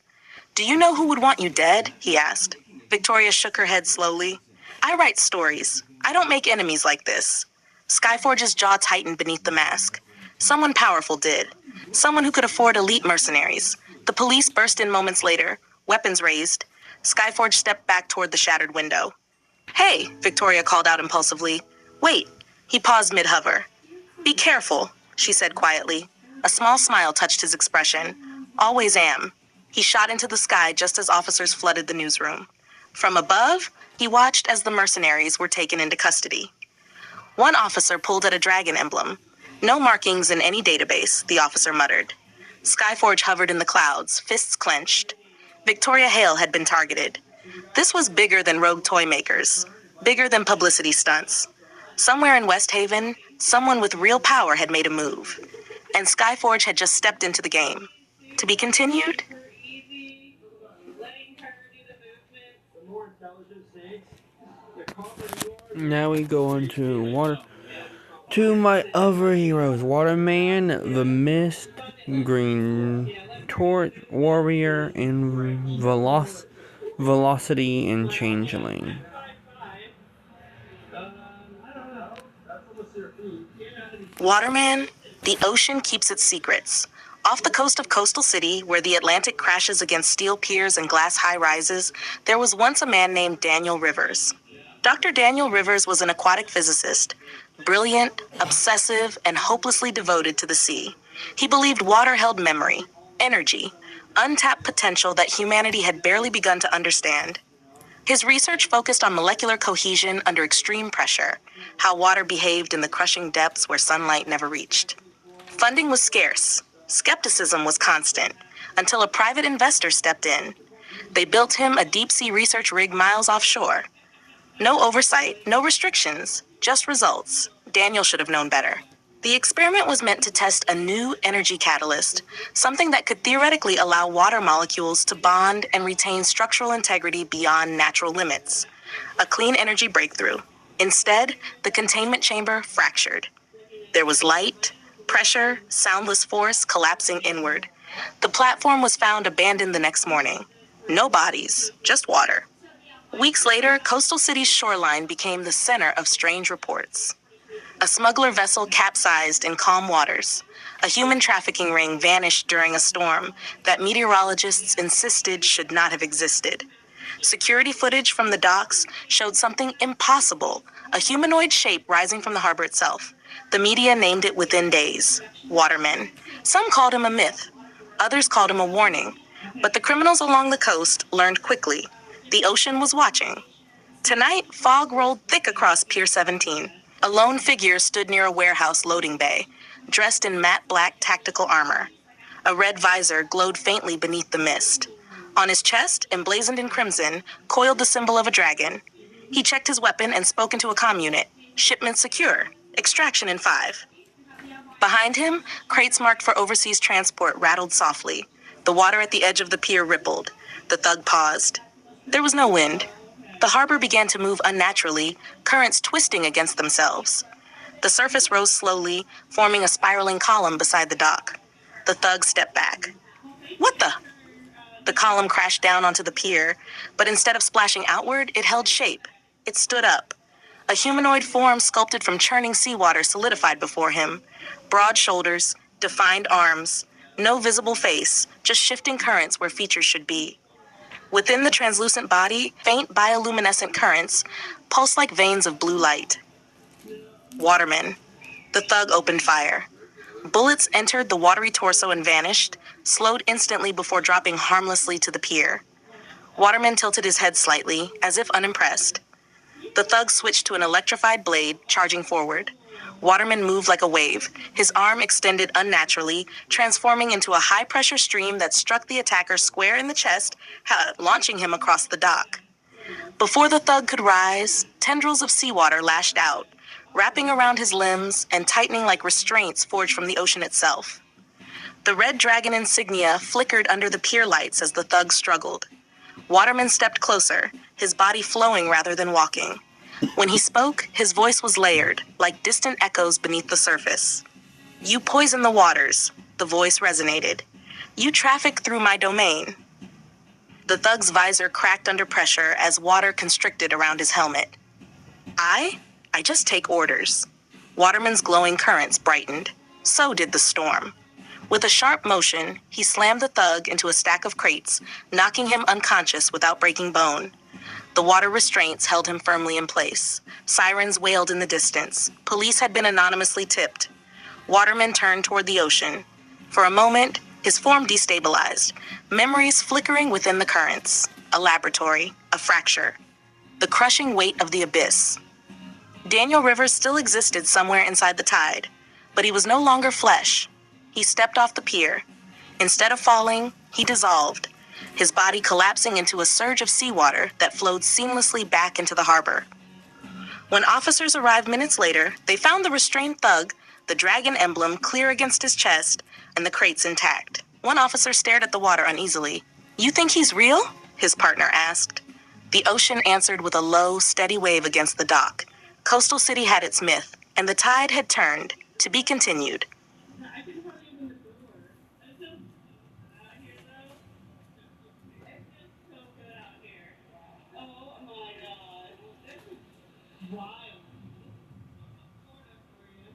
[SPEAKER 4] "Do you know who would want you dead?" he asked. Victoria shook her head slowly. "I write stories. I don't make enemies like this." Skyforge's jaw tightened beneath the mask. Someone powerful did. Someone who could afford elite mercenaries. The police burst in moments later, weapons raised. Skyforge stepped back toward the shattered window. "Hey," Victoria called out impulsively. "Wait." He paused mid-hover. "Be careful," she said quietly. A small smile touched his expression. "Always am." He shot into the sky just as officers flooded the newsroom. From above, he watched as the mercenaries were taken into custody. One officer pulled at a dragon emblem. "No markings in any database," the officer muttered. Skyforge hovered in the clouds, fists clenched. Victoria Hale had been targeted. This was bigger than rogue toy makers, bigger than publicity stunts. Somewhere in West Haven, someone with real power had made a move. And Skyforge had just stepped into the game. To be continued?
[SPEAKER 5] Easy, letting her do the movement.
[SPEAKER 3] The more intelligent snakes, the calmer you are.
[SPEAKER 1] Now we go on to my other heroes. Waterman, The Mist, Green Torch, Warrior, and Velocity and Changeling.
[SPEAKER 4] Waterman, the ocean keeps its secrets. Off the coast of Coastal City, where the Atlantic crashes against steel piers and glass high-rises, there was once a man named Daniel Rivers. Dr. Daniel Rivers was an aquatic physicist, brilliant, obsessive, and hopelessly devoted to the sea. He believed water held memory, energy, untapped potential that humanity had barely begun to understand. His research focused on molecular cohesion under extreme pressure, how water behaved in the crushing depths where sunlight never reached. Funding was scarce. Skepticism was constant, until a private investor stepped in. They built him a deep-sea research rig miles offshore. No oversight, no restrictions, just results. Daniel should have known better. The experiment was meant to test a new energy catalyst, something that could theoretically allow water molecules to bond and retain structural integrity beyond natural limits. A clean energy breakthrough. Instead, the containment chamber fractured. There was light, pressure, soundless force collapsing inward. The platform was found abandoned the next morning. No bodies, just water. Weeks later, Coastal City's shoreline became the center of strange reports. A smuggler vessel capsized in calm waters. A human trafficking ring vanished during a storm that meteorologists insisted should not have existed. Security footage from the docks showed something impossible, a humanoid shape rising from the harbor itself. The media named it within days, Waterman. Some called him a myth. Others called him a warning. But the criminals along the coast learned quickly. The ocean was watching. Tonight, fog rolled thick across Pier 17. A lone figure stood near a warehouse loading bay, dressed in matte black tactical armor. A red visor glowed faintly beneath the mist. On his chest, emblazoned in crimson, coiled the symbol of a dragon. He checked his weapon and spoke into a comm unit. Shipment secure. Extraction in 5. Behind him, crates marked for overseas transport rattled softly. The water at the edge of the pier rippled. The thug paused. There was no wind. The harbor began to move unnaturally, currents twisting against themselves. The surface rose slowly, forming a spiraling column beside the dock. The thug stepped back. "What the?" The column crashed down onto the pier, but instead of splashing outward, it held shape. It stood up. A humanoid form sculpted from churning seawater solidified before him. Broad shoulders, defined arms, no visible face, just shifting currents where features should be. Within the translucent body, faint bioluminescent currents pulse like veins of blue light. Waterman. The thug opened fire. Bullets entered the watery torso and vanished, slowed instantly before dropping harmlessly to the pier. Waterman tilted his head slightly, as if unimpressed. The thug switched to an electrified blade, charging forward. Waterman moved like a wave, his arm extended unnaturally, transforming into a high-pressure stream that struck the attacker square in the chest, launching him across the dock. Before the thug could rise, tendrils of seawater lashed out, wrapping around his limbs and tightening like restraints forged from the ocean itself. The red dragon insignia flickered under the pier lights as the thug struggled. Waterman stepped closer, his body flowing rather than walking. When he spoke, his voice was layered, like distant echoes beneath the surface. "You poison the waters," the voice resonated. "You traffic through my domain." The thug's visor cracked under pressure as water constricted around his helmet. I just take orders." Waterman's glowing currents brightened. So did the storm. With a sharp motion, he slammed the thug into a stack of crates, knocking him unconscious without breaking bone. The water restraints held him firmly in place. Sirens wailed in the distance. Police had been anonymously tipped. Waterman turned toward the ocean. For a moment, his form destabilized, memories flickering within the currents. A laboratory, a fracture, the crushing weight of the abyss. Daniel Rivers still existed somewhere inside the tide, but he was no longer flesh. He stepped off the pier. Instead of falling, he dissolved, his body collapsing into a surge of seawater that flowed seamlessly back into the harbor. When officers arrived minutes later, they found the restrained thug, the dragon emblem clear against his chest, and the crates intact. One officer stared at the water uneasily. "You think he's real?" his partner asked. The ocean answered with a low, steady wave against the dock. Coastal City had its myth, and the tide had turned. To be continued.
[SPEAKER 5] I can hardly open the door. It's just out here though. It's just so good out here. Oh my god. This is wild. Florida for you.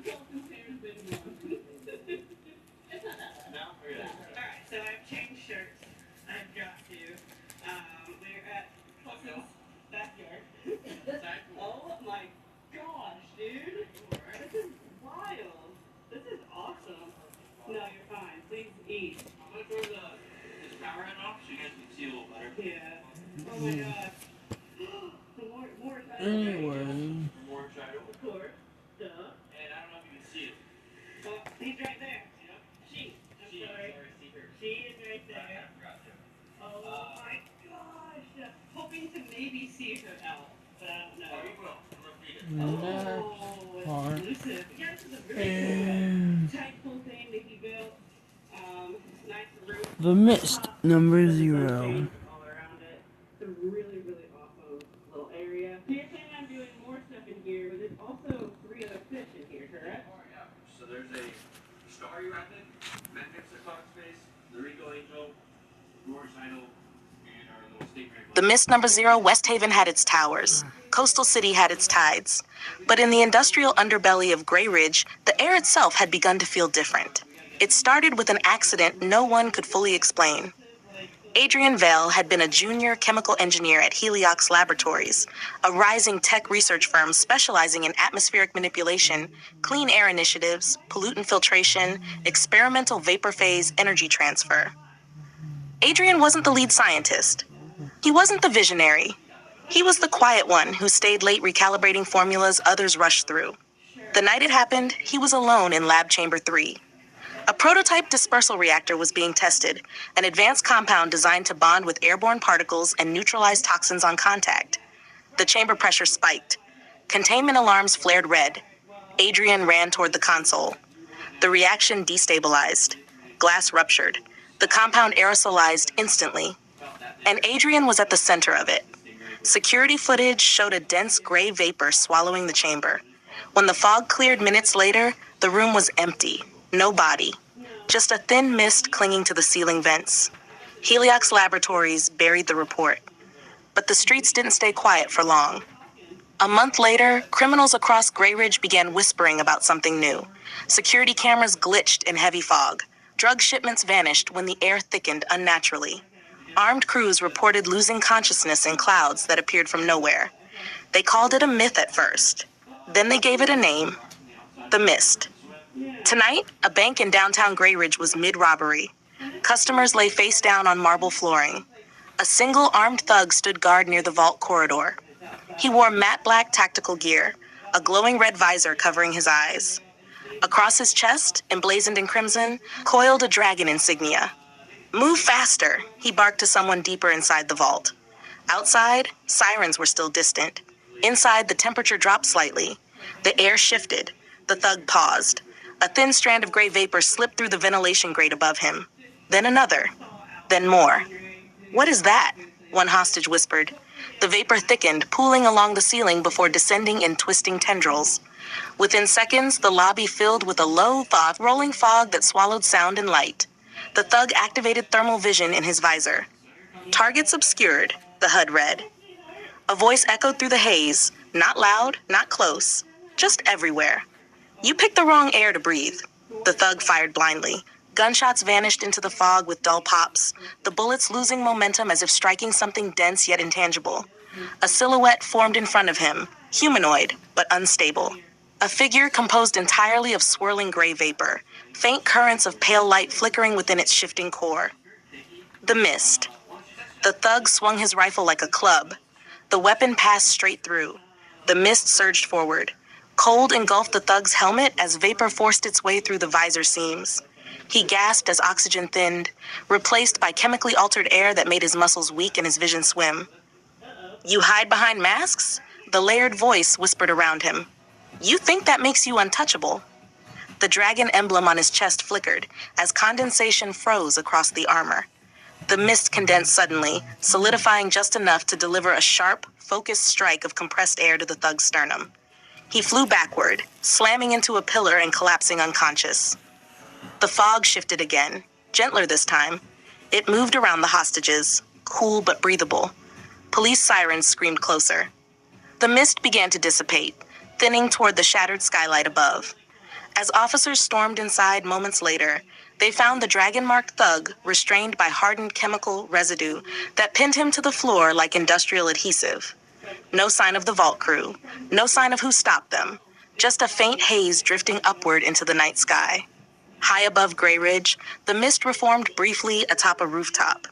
[SPEAKER 5] Golden Bear's been one. It's not that bad.
[SPEAKER 3] Now, we're gonna-
[SPEAKER 5] Alright, so I've changed shirts. I've got to. We're at Cluckson's backyard. Oh my gosh, dude. This is wild. This is awesome. No, you're fine. Please eat.
[SPEAKER 3] I'm gonna throw this power head off so you guys can see a little better.
[SPEAKER 5] Yeah. Oh my god. More
[SPEAKER 1] Anyway.
[SPEAKER 3] More shadow.
[SPEAKER 5] Of course. Duh.
[SPEAKER 3] And I don't know if you can see it.
[SPEAKER 5] Oh, he's right there.
[SPEAKER 3] Yeah.
[SPEAKER 5] She. I'm
[SPEAKER 3] See,
[SPEAKER 5] sorry.
[SPEAKER 3] see her.
[SPEAKER 5] She is right there.
[SPEAKER 3] Forgot to.
[SPEAKER 5] Oh my gosh. Hoping to maybe see her out, but I don't know.
[SPEAKER 3] Oh, you will. I'm gonna feed it.
[SPEAKER 5] Oh,
[SPEAKER 1] part.
[SPEAKER 5] exclusive. Yeah, this is a really
[SPEAKER 1] And
[SPEAKER 5] cool, tight, cool thing that he built. Nice roof.
[SPEAKER 1] the mist, number
[SPEAKER 5] There's a
[SPEAKER 1] 0.
[SPEAKER 5] sunshade all around it. It's a really, really awesome little area. So you're planning on doing more stuff in here, but there's also 3 other fish in here, correct?
[SPEAKER 3] Oh, yeah. So there's a Starry Rapid, Magnificent Space, the Rico Angel, George Idol, and our little stingray.
[SPEAKER 4] The Mist number 0, West Haven had its towers. Coastal City had its tides. But in the industrial underbelly of Grey Ridge, the air itself had begun to feel different. It started with an accident no one could fully explain. Adrian Vale had been a junior chemical engineer at Heliox Laboratories, a rising tech research firm specializing in atmospheric manipulation, clean air initiatives, pollutant filtration, experimental vapor phase energy transfer. Adrian wasn't the lead scientist. He wasn't the visionary. He was the quiet one who stayed late recalibrating formulas others rushed through. The night it happened, he was alone in Lab Chamber 3. A prototype dispersal reactor was being tested, an advanced compound designed to bond with airborne particles and neutralize toxins on contact. The chamber pressure spiked. Containment alarms flared red. Adrian ran toward the console. The reaction destabilized. Glass ruptured. The compound aerosolized instantly. And Adrian was at the center of it. Security footage showed a dense gray vapor swallowing the chamber. When the fog cleared minutes later, the room was empty. No body. Just a thin mist clinging to the ceiling vents. Heliox Laboratories buried the report. But the streets didn't stay quiet for long. A month later, criminals across Grey Ridge began whispering about something new. Security cameras glitched in heavy fog. Drug shipments vanished when the air thickened unnaturally. Armed crews reported losing consciousness in clouds that appeared from nowhere. They called it a myth at first. Then they gave it a name, the Mist. Tonight, a bank in downtown Grey Ridge was mid-robbery. Customers lay face down on marble flooring. A single armed thug stood guard near the vault corridor. He wore matte black tactical gear, a glowing red visor covering his eyes. Across his chest, emblazoned in crimson, coiled a dragon insignia. "Move faster," he barked to someone deeper inside the vault. Outside, sirens were still distant. Inside, the temperature dropped slightly. The air shifted. The thug paused. A thin strand of gray vapor slipped through the ventilation grate above him. Then another. Then more. "What is that?" one hostage whispered. The vapor thickened, pooling along the ceiling before descending in twisting tendrils. Within seconds, the lobby filled with a low, rolling fog that swallowed sound and light. The thug activated thermal vision in his visor. "Targets obscured," the HUD read. A voice echoed through the haze, not loud, not close, just everywhere. "You picked the wrong air to breathe." The thug fired blindly. Gunshots vanished into the fog with dull pops, the bullets losing momentum as if striking something dense yet intangible. A silhouette formed in front of him, humanoid, but unstable. A figure composed entirely of swirling gray vapor, faint currents of pale light flickering within its shifting core. The Mist. The thug swung his rifle like a club. The weapon passed straight through. The mist surged forward. Cold engulfed the thug's helmet as vapor forced its way through the visor seams. He gasped as oxygen thinned, replaced by chemically altered air that made his muscles weak and his vision swim. "You hide behind masks?" The layered voice whispered around him. "You think that makes you untouchable?" The dragon emblem on his chest flickered as condensation froze across the armor. The mist condensed suddenly, solidifying just enough to deliver a sharp, focused strike of compressed air to the thug's sternum. He flew backward, slamming into a pillar and collapsing unconscious. The fog shifted again, gentler this time. It moved around the hostages, cool but breathable. Police sirens screamed closer. The mist began to dissipate, thinning toward the shattered skylight above. As officers stormed inside moments later, they found the dragon-marked thug restrained by hardened chemical residue that pinned him to the floor like industrial adhesive. No sign of the vault crew, no sign of who stopped them, just a faint haze drifting upward into the night sky. High above Grey Ridge, the mist reformed briefly atop a rooftop.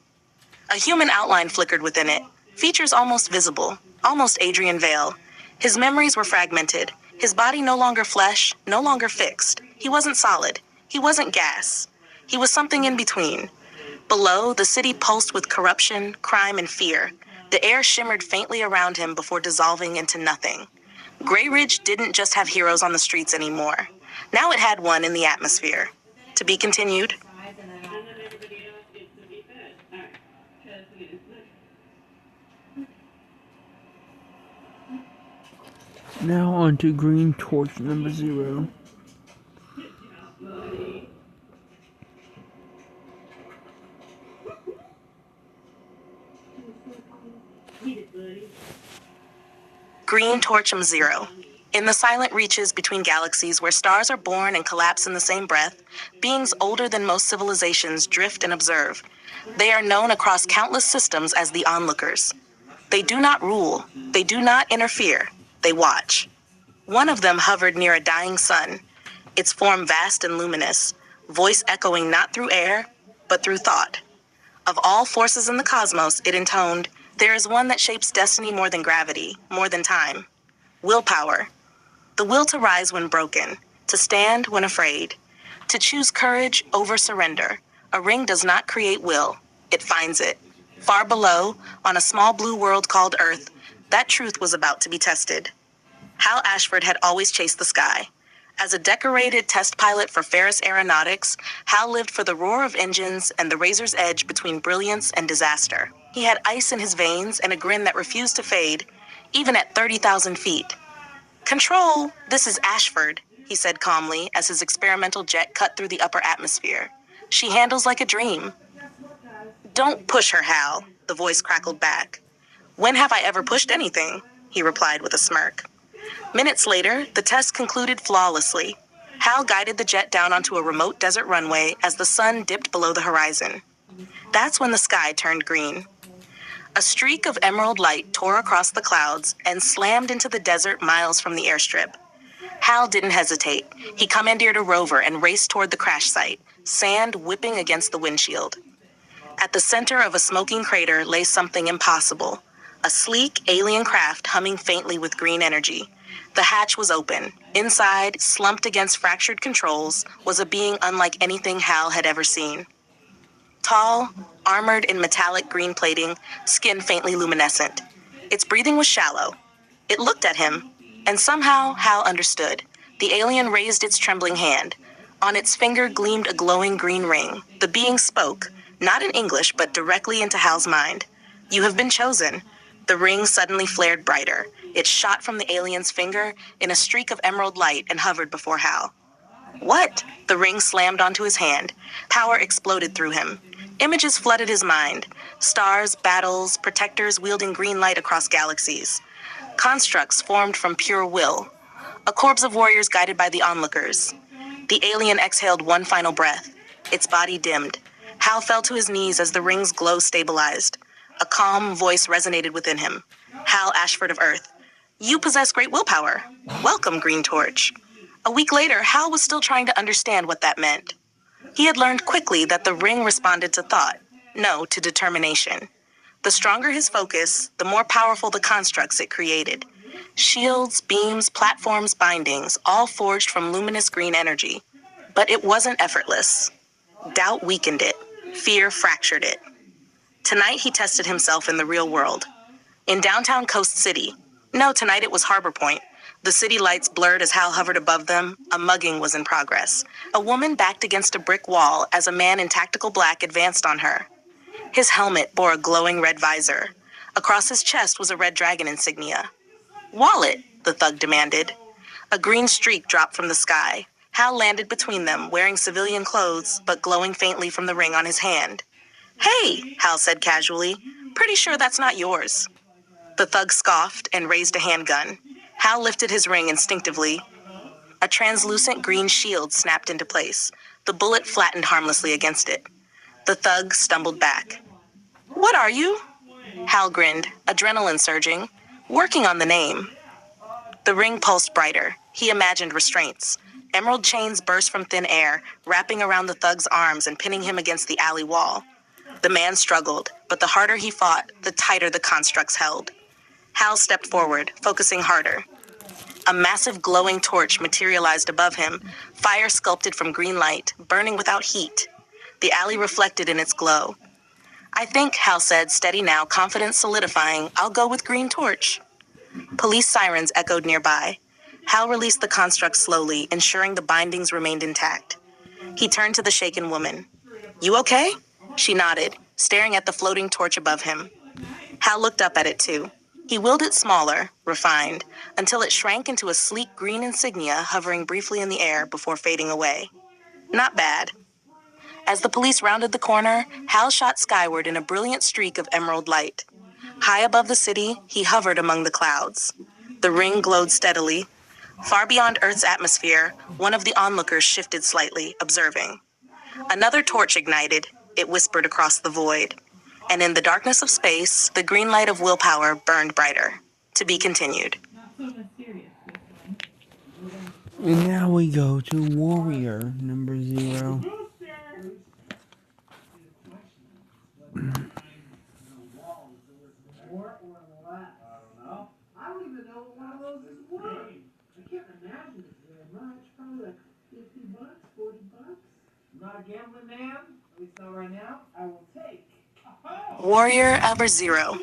[SPEAKER 4] A human outline flickered within it, features almost visible, almost Adrian Vale. His memories were fragmented, his body no longer flesh, no longer fixed. He wasn't solid, he wasn't gas. He was something in between. Below, the city pulsed with corruption, crime, and fear. The air shimmered faintly around him before dissolving into nothing. Grey Ridge didn't just have heroes on the streets anymore. Now it had one in the atmosphere. To be continued.
[SPEAKER 5] And then everybody else gets to be fed. All right. 'Cause we just
[SPEAKER 1] Now on to Green Torch number 0.
[SPEAKER 4] Green Torchum 0. In the silent reaches between galaxies where stars are born and collapse in the same breath, beings older than most civilizations drift and observe. They are known across countless systems as the onlookers. They do not rule. They do not interfere. They watch. One of them hovered near a dying sun, its form vast and luminous, voice echoing not through air, but through thought. Of all forces in the cosmos, it intoned, there is one that shapes destiny more than gravity, more than time. Willpower. The will to rise when broken, to stand when afraid, to choose courage over surrender. A ring does not create will, it finds it. Far below, on a small blue world called Earth, that truth was about to be tested. Hal Ashford had always chased the sky. As a decorated test pilot for Ferris Aeronautics, Hal lived for the roar of engines and the razor's edge between brilliance and disaster. He had ice in his veins and a grin that refused to fade, even at 30,000 feet. "Control, this is Ashford," he said calmly as his experimental jet cut through the upper atmosphere. "She handles like a dream." "Don't push her, Hal," the voice crackled back. "When have I ever pushed anything?" he replied with a smirk. Minutes later, the test concluded flawlessly. Hal guided the jet down onto a remote desert runway as the sun dipped below the horizon. That's when the sky turned green. A streak of emerald light tore across the clouds and slammed into the desert miles from the airstrip. Hal didn't hesitate. He commandeered a rover and raced toward the crash site, sand whipping against the windshield. At the center of a smoking crater lay something impossible, a sleek alien craft humming faintly with green energy. The hatch was open. Inside, slumped against fractured controls, was a being unlike anything Hal had ever seen. Tall, armored in metallic green plating, skin faintly luminescent. Its breathing was shallow. It looked at him, and somehow Hal understood. The alien raised its trembling hand. On its finger gleamed a glowing green ring. The being spoke, not in English, but directly into Hal's mind. "You have been chosen." The ring suddenly flared brighter. It shot from the alien's finger in a streak of emerald light and hovered before Hal. "What?" The ring slammed onto his hand. Power exploded through him. Images flooded his mind. Stars, battles, protectors wielding green light across galaxies. Constructs formed from pure will. A corps of warriors guided by the onlookers. The alien exhaled one final breath. Its body dimmed. Hal fell to his knees as the ring's glow stabilized. A calm voice resonated within him. "Hal Ashford of Earth, you possess great willpower. Welcome, Green Torch." A week later, Hal was still trying to understand what that meant. He had learned quickly that the ring responded to thought, no, to determination. The stronger his focus, the more powerful the constructs it created. Shields, beams, platforms, bindings, all forged from luminous green energy. But it wasn't effortless. Doubt weakened it. Fear fractured it. Tonight he tested himself in the real world. In downtown Coast City. No, tonight it was Harbor Point. The city lights blurred as Hal hovered above them. A mugging was in progress. A woman backed against a brick wall as a man in tactical black advanced on her. His helmet bore a glowing red visor. Across his chest was a red dragon insignia. "Wallet," the thug demanded. A green streak dropped from the sky. Hal landed between them, wearing civilian clothes, but glowing faintly from the ring on his hand. "Hey," Hal said casually, "pretty sure that's not yours." The thug scoffed and raised a handgun. Hal lifted his ring instinctively. A translucent green shield snapped into place. The bullet flattened harmlessly against it. The thug stumbled back. "What are you?" Hal grinned, adrenaline surging. "Working on the name." The ring pulsed brighter. He imagined restraints. Emerald chains burst from thin air, wrapping around the thug's arms and pinning him against the alley wall. The man struggled, but the harder he fought, the tighter the constructs held. Hal stepped forward, focusing harder. A massive glowing torch materialized above him, fire sculpted from green light, burning without heat. The alley reflected in its glow. "I think," Hal said, steady now, confidence solidifying, "I'll go with Green Torch." Police sirens echoed nearby. Hal released the construct slowly, ensuring the bindings remained intact. He turned to the shaken woman. "You okay?" She nodded, staring at the floating torch above him. Hal looked up at it too. He willed it smaller, refined, until it shrank into a sleek green insignia hovering briefly in the air before fading away. Not bad. As the police rounded the corner, Hal shot skyward in a brilliant streak of emerald light. High above the city, he hovered among the clouds. The ring glowed steadily. Far beyond Earth's atmosphere, one of the onlookers shifted slightly, observing. Another torch ignited. It whispered across the void. And in the darkness of space, the green light of willpower burned brighter. To be continued.
[SPEAKER 1] And now we go to Warrior number 0.
[SPEAKER 6] I don't even know what one of those is worth. I can't imagine it's very much. Probably like $50, $40. I'm not a gambling man, at least not right now. I will take.
[SPEAKER 4] Warrior number 0.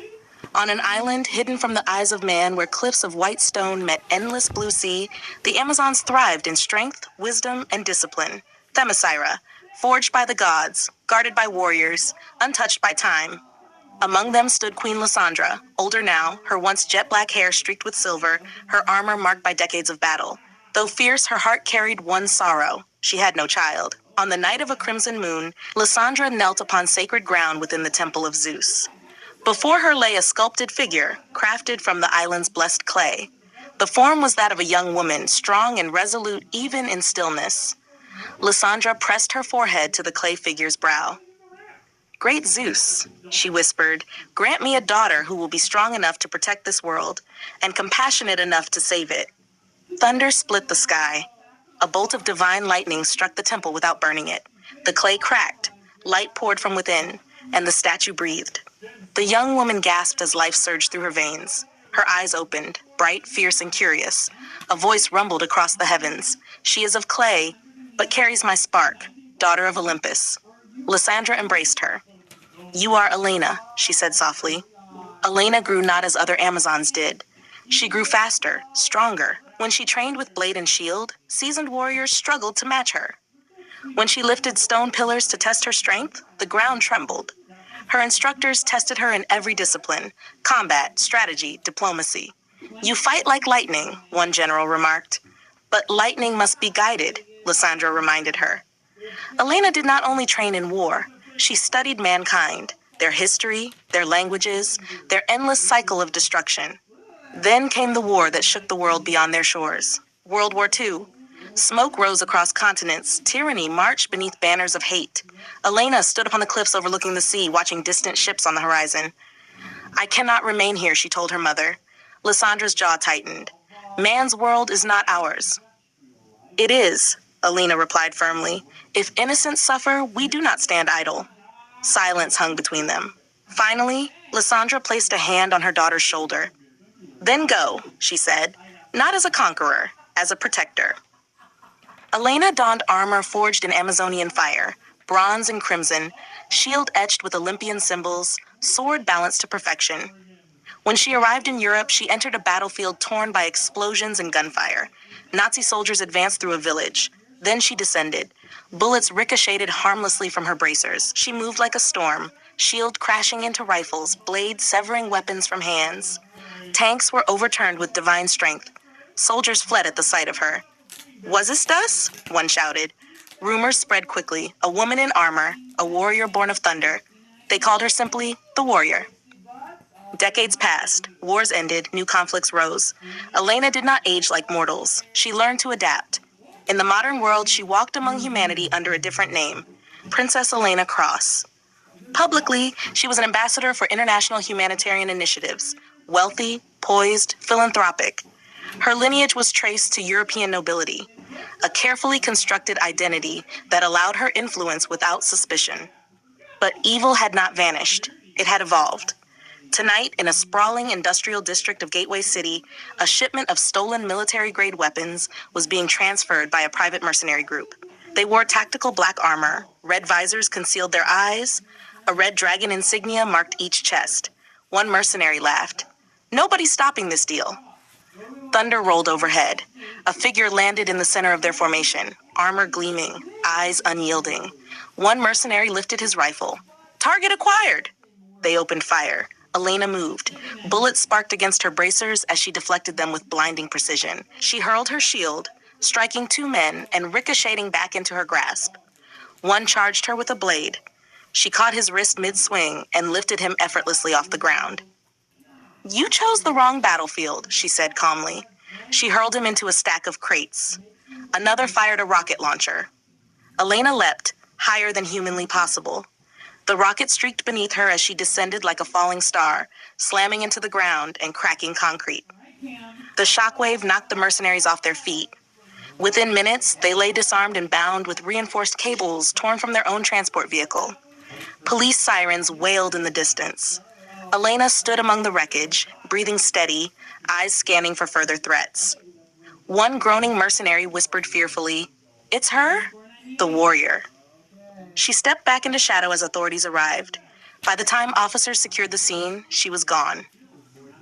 [SPEAKER 4] On an island hidden from the eyes of man where cliffs of white stone met endless blue sea, the Amazons thrived in strength, wisdom, and discipline. Themyscira, forged by the gods, guarded by warriors, untouched by time. Among them stood Queen Lysandra, older now, her once jet black hair streaked with silver, her armor marked by decades of battle. Though fierce, her heart carried one sorrow. She had no child. On the night of a crimson moon, Lysandra knelt upon sacred ground within the temple of Zeus. Before her lay a sculpted figure, crafted from the island's blessed clay. The form was that of a young woman, strong and resolute even in stillness. Lysandra pressed her forehead to the clay figure's brow. Great Zeus, she whispered, grant me a daughter who will be strong enough to protect this world and compassionate enough to save it. Thunder split the sky. A bolt of divine lightning struck the temple without burning it. The clay cracked, light poured from within, and the statue breathed. The young woman gasped as life surged through her veins. Her eyes opened, bright, fierce, and curious. A voice rumbled across the heavens. She is of clay, but carries my spark, daughter of Olympus. Lysandra embraced her. You are Elena, she said softly. Elena grew not as other Amazons did. She grew faster, stronger. When she trained with blade and shield, seasoned warriors struggled to match her. When she lifted stone pillars to test her strength, the ground trembled. Her instructors tested her in every discipline: combat, strategy, diplomacy. You fight like lightning, one general remarked. But lightning must be guided, Lysandra reminded her. Elena did not only train in war, she studied mankind, their history, their languages, their endless cycle of destruction. Then came the war that shook the world beyond their shores. World War II. Smoke rose across continents. Tyranny marched beneath banners of hate. Elena stood upon the cliffs overlooking the sea, watching distant ships on the horizon. I cannot remain here, she told her mother. Lysandra's jaw tightened. Man's world is not ours. It is, Elena replied firmly. If innocents suffer, we do not stand idle. Silence hung between them. Finally, Lysandra placed a hand on her daughter's shoulder. Then go, she said, not as a conqueror, as a protector. Elena donned armor forged in Amazonian fire, bronze and crimson, shield etched with Olympian symbols, sword balanced to perfection. When she arrived in Europe, she entered a battlefield torn by explosions and gunfire. Nazi soldiers advanced through a village. Then she descended. Bullets ricocheted harmlessly from her bracers. She moved like a storm, shield crashing into rifles, blades severing weapons from hands. Tanks were overturned with divine strength. Soldiers fled at the sight of her. Was this us? One shouted. Rumors spread quickly. A woman in armor, a warrior born of thunder. They called her simply the Warrior. Decades passed. Wars ended. New conflicts rose. Elena did not age like mortals. She learned to adapt. In the modern world, she walked among humanity under a different name, Princess Elena Cross. Publicly, she was an ambassador for international humanitarian initiatives, wealthy, poised, philanthropic. Her lineage was traced to European nobility, a carefully constructed identity that allowed her influence without suspicion. But evil had not vanished. It had evolved. Tonight, in a sprawling industrial district of Gateway City, a shipment of stolen military-grade weapons was being transferred by a private mercenary group. They wore tactical black armor, red visors concealed their eyes, a red dragon insignia marked each chest. One mercenary laughed. Nobody's stopping this deal. Thunder rolled overhead. A figure landed in the center of their formation, armor gleaming, eyes unyielding. One mercenary lifted his rifle. Target acquired! They opened fire. Elena moved. Bullets sparked against her bracers as she deflected them with blinding precision. She hurled her shield, striking two men and ricocheting back into her grasp. One charged her with a blade. She caught his wrist mid-swing and lifted him effortlessly off the ground. You chose the wrong battlefield, she said calmly. She hurled him into a stack of crates. Another fired a rocket launcher. Elena leapt, higher than humanly possible. The rocket streaked beneath her as she descended like a falling star, slamming into the ground and cracking concrete. The shockwave knocked the mercenaries off their feet. Within minutes, they lay disarmed and bound with reinforced cables torn from their own transport vehicle. Police sirens wailed in the distance. Elena stood among the wreckage, breathing steady, eyes scanning for further threats. One groaning mercenary whispered fearfully, "It's her? The Warrior." She stepped back into shadow as authorities arrived. By the time officers secured the scene, she was gone.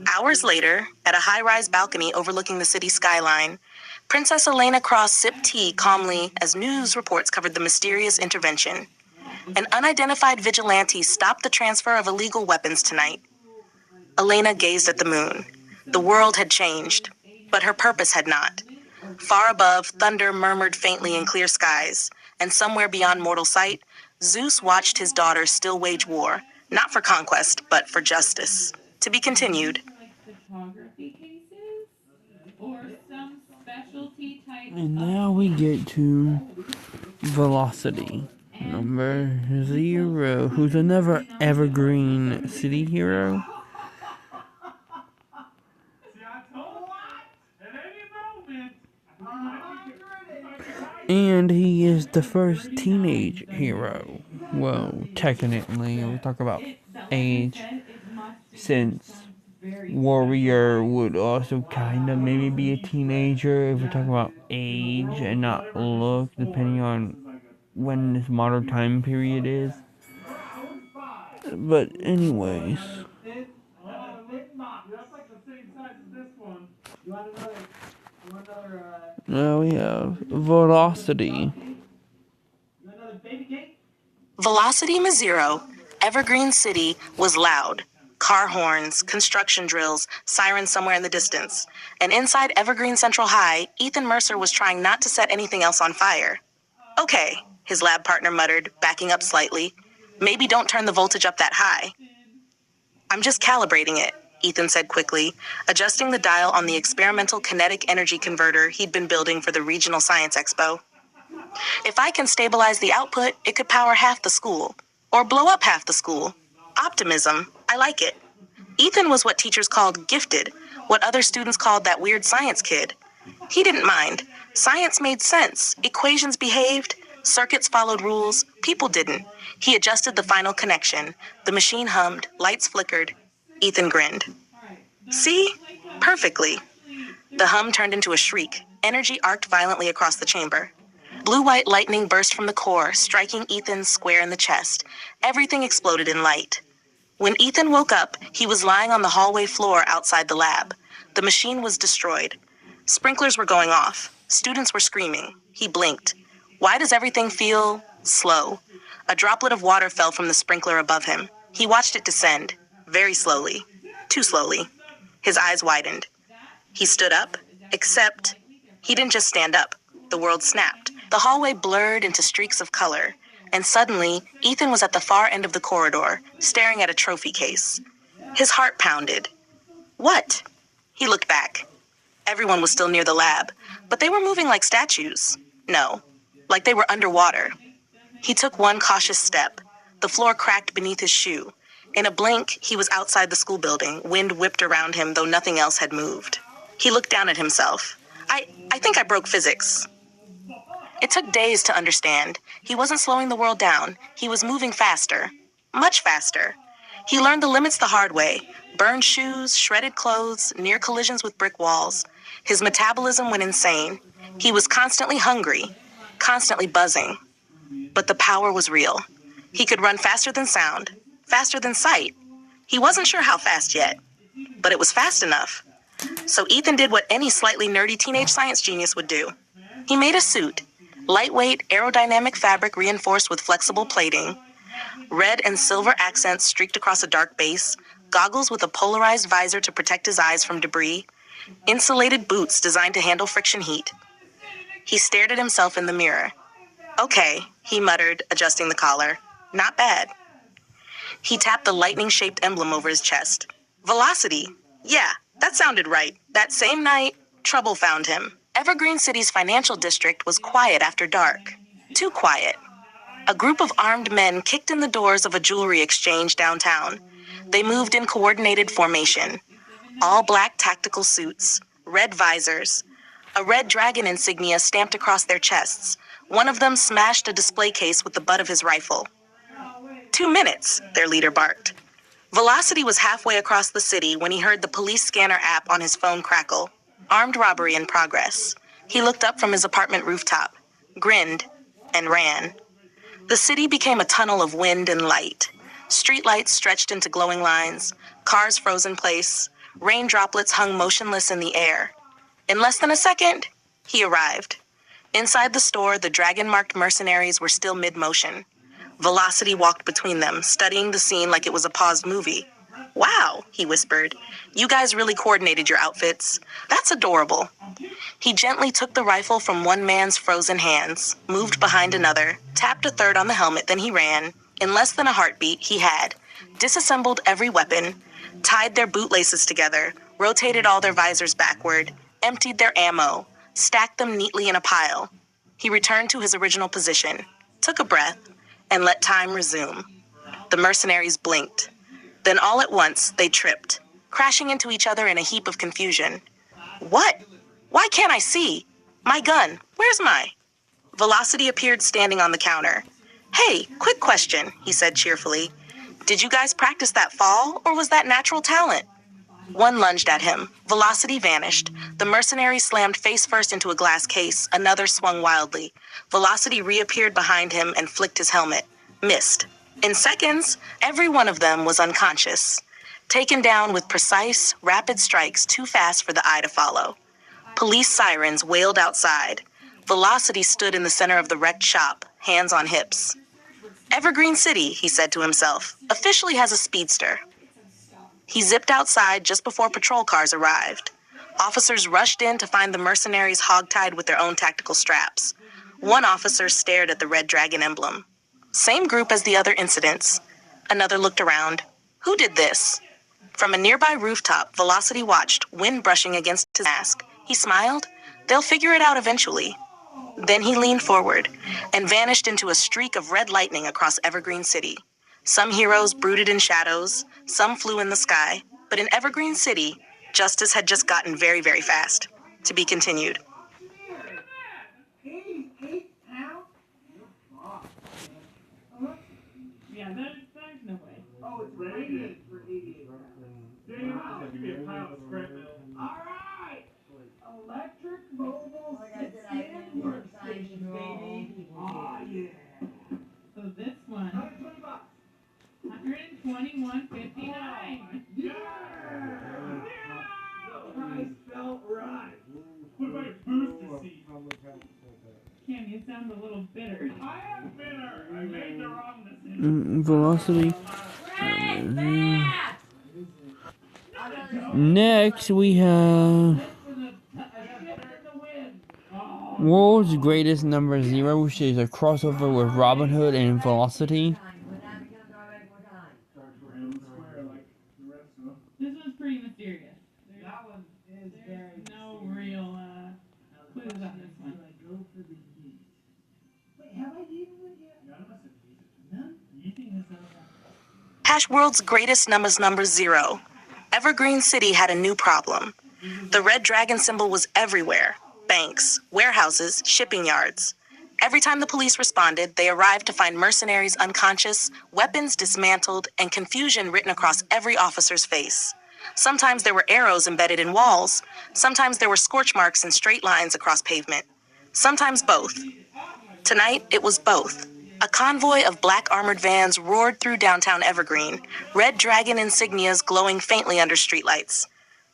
[SPEAKER 4] Hours later, at a high-rise balcony overlooking the city skyline, Princess Elena Cross sipped tea calmly as news reports covered the mysterious intervention. An unidentified vigilante stopped the transfer of illegal weapons tonight. Elena gazed at the moon. The world had changed, but her purpose had not. Far above, thunder murmured faintly in clear skies, and somewhere beyond mortal sight, Zeus watched his daughter still wage war, not for conquest, but for justice. To be continued.
[SPEAKER 2] Like photography cases or some specialty type.
[SPEAKER 1] And now we get to velocity. number 0, who's another Evergreen City hero.
[SPEAKER 3] See, I told you. At any moment.
[SPEAKER 1] And he is the first teenage hero. Well, technically, we talk about age, since Warrior would also kind of maybe be a teenager if we're talking about age and not look, depending on when this modern time period is. But anyways,
[SPEAKER 3] That's like the same size as this one.
[SPEAKER 6] You want another,
[SPEAKER 1] now we have Velocity.
[SPEAKER 6] you want another baby cake?
[SPEAKER 4] Velocity Mazero, Evergreen City, was loud. Car horns, construction drills, sirens somewhere in the distance. And inside Evergreen Central High, Ethan Mercer was trying not to set anything else on fire. Okay, his lab partner muttered, backing up slightly. Maybe don't turn the voltage up that high. I'm just calibrating it, Ethan said quickly, adjusting the dial on the experimental kinetic energy converter he'd been building for the Regional Science Expo. If I can stabilize the output, it could power half the school. Or blow up half the school. Optimism. I like it. Ethan was what teachers called gifted, what other students called that weird science kid. He didn't mind. Science made sense. Equations behaved. Circuits followed rules. People didn't. He adjusted the final connection. The machine hummed. Lights flickered. Ethan grinned. See? Perfectly. The hum turned into a shriek. Energy arced violently across the chamber. Blue-white lightning burst from the core, striking Ethan square in the chest. Everything exploded in light. When Ethan woke up, he was lying on the hallway floor outside the lab. The machine was destroyed. Sprinklers were going off. Students were screaming. He blinked. Why does everything feel slow? A droplet of water fell from the sprinkler above him. He watched it descend, very slowly, too slowly. His eyes widened. He stood up, except he didn't just stand up. The world snapped. The hallway blurred into streaks of color, and suddenly, Ethan was at the far end of the corridor, staring at a trophy case. His heart pounded. What? He looked back. Everyone was still near the lab, but they were moving like statues. No, like they were underwater. He took one cautious step. The floor cracked beneath his shoe. In a blink, he was outside the school building, wind whipped around him, though nothing else had moved. He looked down at himself. I think I broke physics. It took days to understand. He wasn't slowing the world down. He was moving faster. Much faster. He learned the limits the hard way. Burned shoes, shredded clothes, near collisions with brick walls. His metabolism went insane. He was constantly hungry, constantly buzzing. But the power was real. He could run faster than sound, faster than sight. He wasn't sure how fast yet, but it was fast enough. So Ethan did what any slightly nerdy teenage science genius would do. He made a suit. Lightweight, aerodynamic fabric reinforced with flexible plating. Red and silver accents streaked across a dark base. Goggles with a polarized visor to protect his eyes from debris. Insulated boots designed to handle friction heat. He stared at himself in the mirror. Okay, he muttered, adjusting the collar. Not bad. He tapped the lightning-shaped emblem over his chest. Velocity. Yeah, that sounded right. That same night, trouble found him. Evergreen City's financial district was quiet after dark. Too quiet. A group of armed men kicked in the doors of a jewelry exchange downtown. They moved in coordinated formation. All black tactical suits, red visors, a red dragon insignia stamped across their chests. One of them smashed a display case with the butt of his rifle. 2 minutes, their leader barked. Velocity was halfway across the city when he heard the police scanner app on his phone crackle. Armed robbery in progress. He looked up from his apartment rooftop, grinned, and ran. The city became a tunnel of wind and light. Streetlights stretched into glowing lines, cars froze in place, rain droplets hung motionless in the air. In less than a second, he arrived. Inside the store, the dragon-marked mercenaries were still mid-motion. Velocity walked between them, studying the scene like it was a paused movie. Wow, he whispered. You guys really coordinated your outfits. That's adorable. He gently took the rifle from one man's frozen hands, moved behind another, tapped a third on the helmet, then he ran. In less than a heartbeat, he had disassembled every weapon, tied their bootlaces together, rotated all their visors backward, emptied their ammo, stacked them neatly in a pile. He returned to his original position, took a breath, and let time resume. The mercenaries blinked. Then all at once, they tripped, crashing into each other in a heap of confusion. What? Why can't I see? My gun. Where's my? Velocity appeared standing on the counter. Hey, quick question, he said cheerfully. Did you guys practice that fall, or was that natural talent? One lunged at him. Velocity vanished. The mercenary slammed face first into a glass case. Another swung wildly. Velocity reappeared behind him and flicked his helmet. Missed. In seconds, every one of them was unconscious, taken down with precise, rapid strikes too fast for the eye to follow. Police sirens wailed outside. Velocity stood in the center of the wrecked shop, hands on hips. Evergreen City, he said to himself, officially has a speedster. He zipped outside just before patrol cars arrived. Officers rushed in to find the mercenaries hogtied with their own tactical straps. One officer stared at the Red Dragon emblem. Same group as the other incidents. Another looked around. Who did this? From a nearby rooftop, Velocity watched, wind brushing against his mask. He smiled. They'll figure it out eventually. Then he leaned forward and vanished into a streak of red lightning across Evergreen City. Some heroes brooded in shadows, some flew in the sky, but in Evergreen City, justice had just gotten very, very fast. To be continued.
[SPEAKER 6] 88 pounds?
[SPEAKER 2] Yeah, there's no way.
[SPEAKER 6] Oh, it's radiating for 88 pounds.
[SPEAKER 3] Damn, give me a pile of scrap metal.
[SPEAKER 6] All right. Electric mobile sit-stand workstation, baby. Oh, yeah.
[SPEAKER 2] So this one,
[SPEAKER 6] $120.
[SPEAKER 2] $121.59.
[SPEAKER 6] Yeah! The price felt right.
[SPEAKER 3] What about your booster seat?
[SPEAKER 2] Cam, you sound a little bitter.
[SPEAKER 3] I am bitter. I made the wrong decision.
[SPEAKER 1] Velocity. Next, we have World's Greatest Number Zero, which is a crossover with Robin Hood and Velocity.
[SPEAKER 2] This one's pretty mysterious.
[SPEAKER 6] That one is
[SPEAKER 2] There's
[SPEAKER 6] very
[SPEAKER 2] no real clues on this one.
[SPEAKER 6] Wait, have I eaten it yet? None?
[SPEAKER 4] Hash World's Greatest Number Zero. Evergreen City had a new problem. The Red Dragon symbol was everywhere. Banks, warehouses, shipping yards. Every time the police responded, they arrived to find mercenaries unconscious, weapons dismantled, and confusion written across every officer's face. Sometimes there were arrows embedded in walls. Sometimes there were scorch marks and straight lines across pavement. Sometimes both. Tonight, it was both. A convoy of black armored vans roared through downtown Evergreen, Red Dragon insignias glowing faintly under streetlights.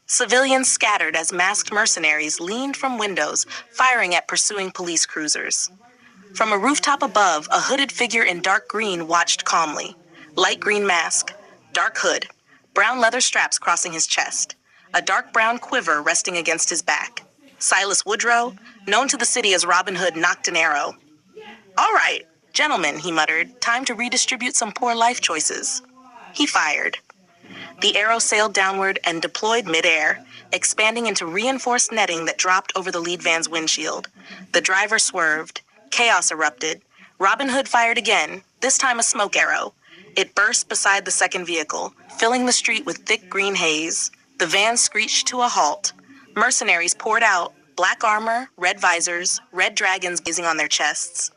[SPEAKER 4] Civilians scattered as masked mercenaries leaned from windows, firing at pursuing police cruisers. From a rooftop above, a hooded figure in dark green watched calmly. Light green mask, dark hood, brown leather straps crossing his chest, a dark brown quiver resting against his back. Silas Woodrow, known to the city as Robin Hood, knocked an arrow. All right, gentlemen, he muttered, time to redistribute some poor life choices. He fired. The arrow sailed downward and deployed midair, expanding into reinforced netting that dropped over the lead van's windshield. The driver swerved. Chaos erupted. Robin Hood fired again, this time a smoke arrow. It burst beside the second vehicle, filling the street with thick green haze. The van screeched to a halt. Mercenaries poured out, black armor, red visors, red dragons gazing on their chests.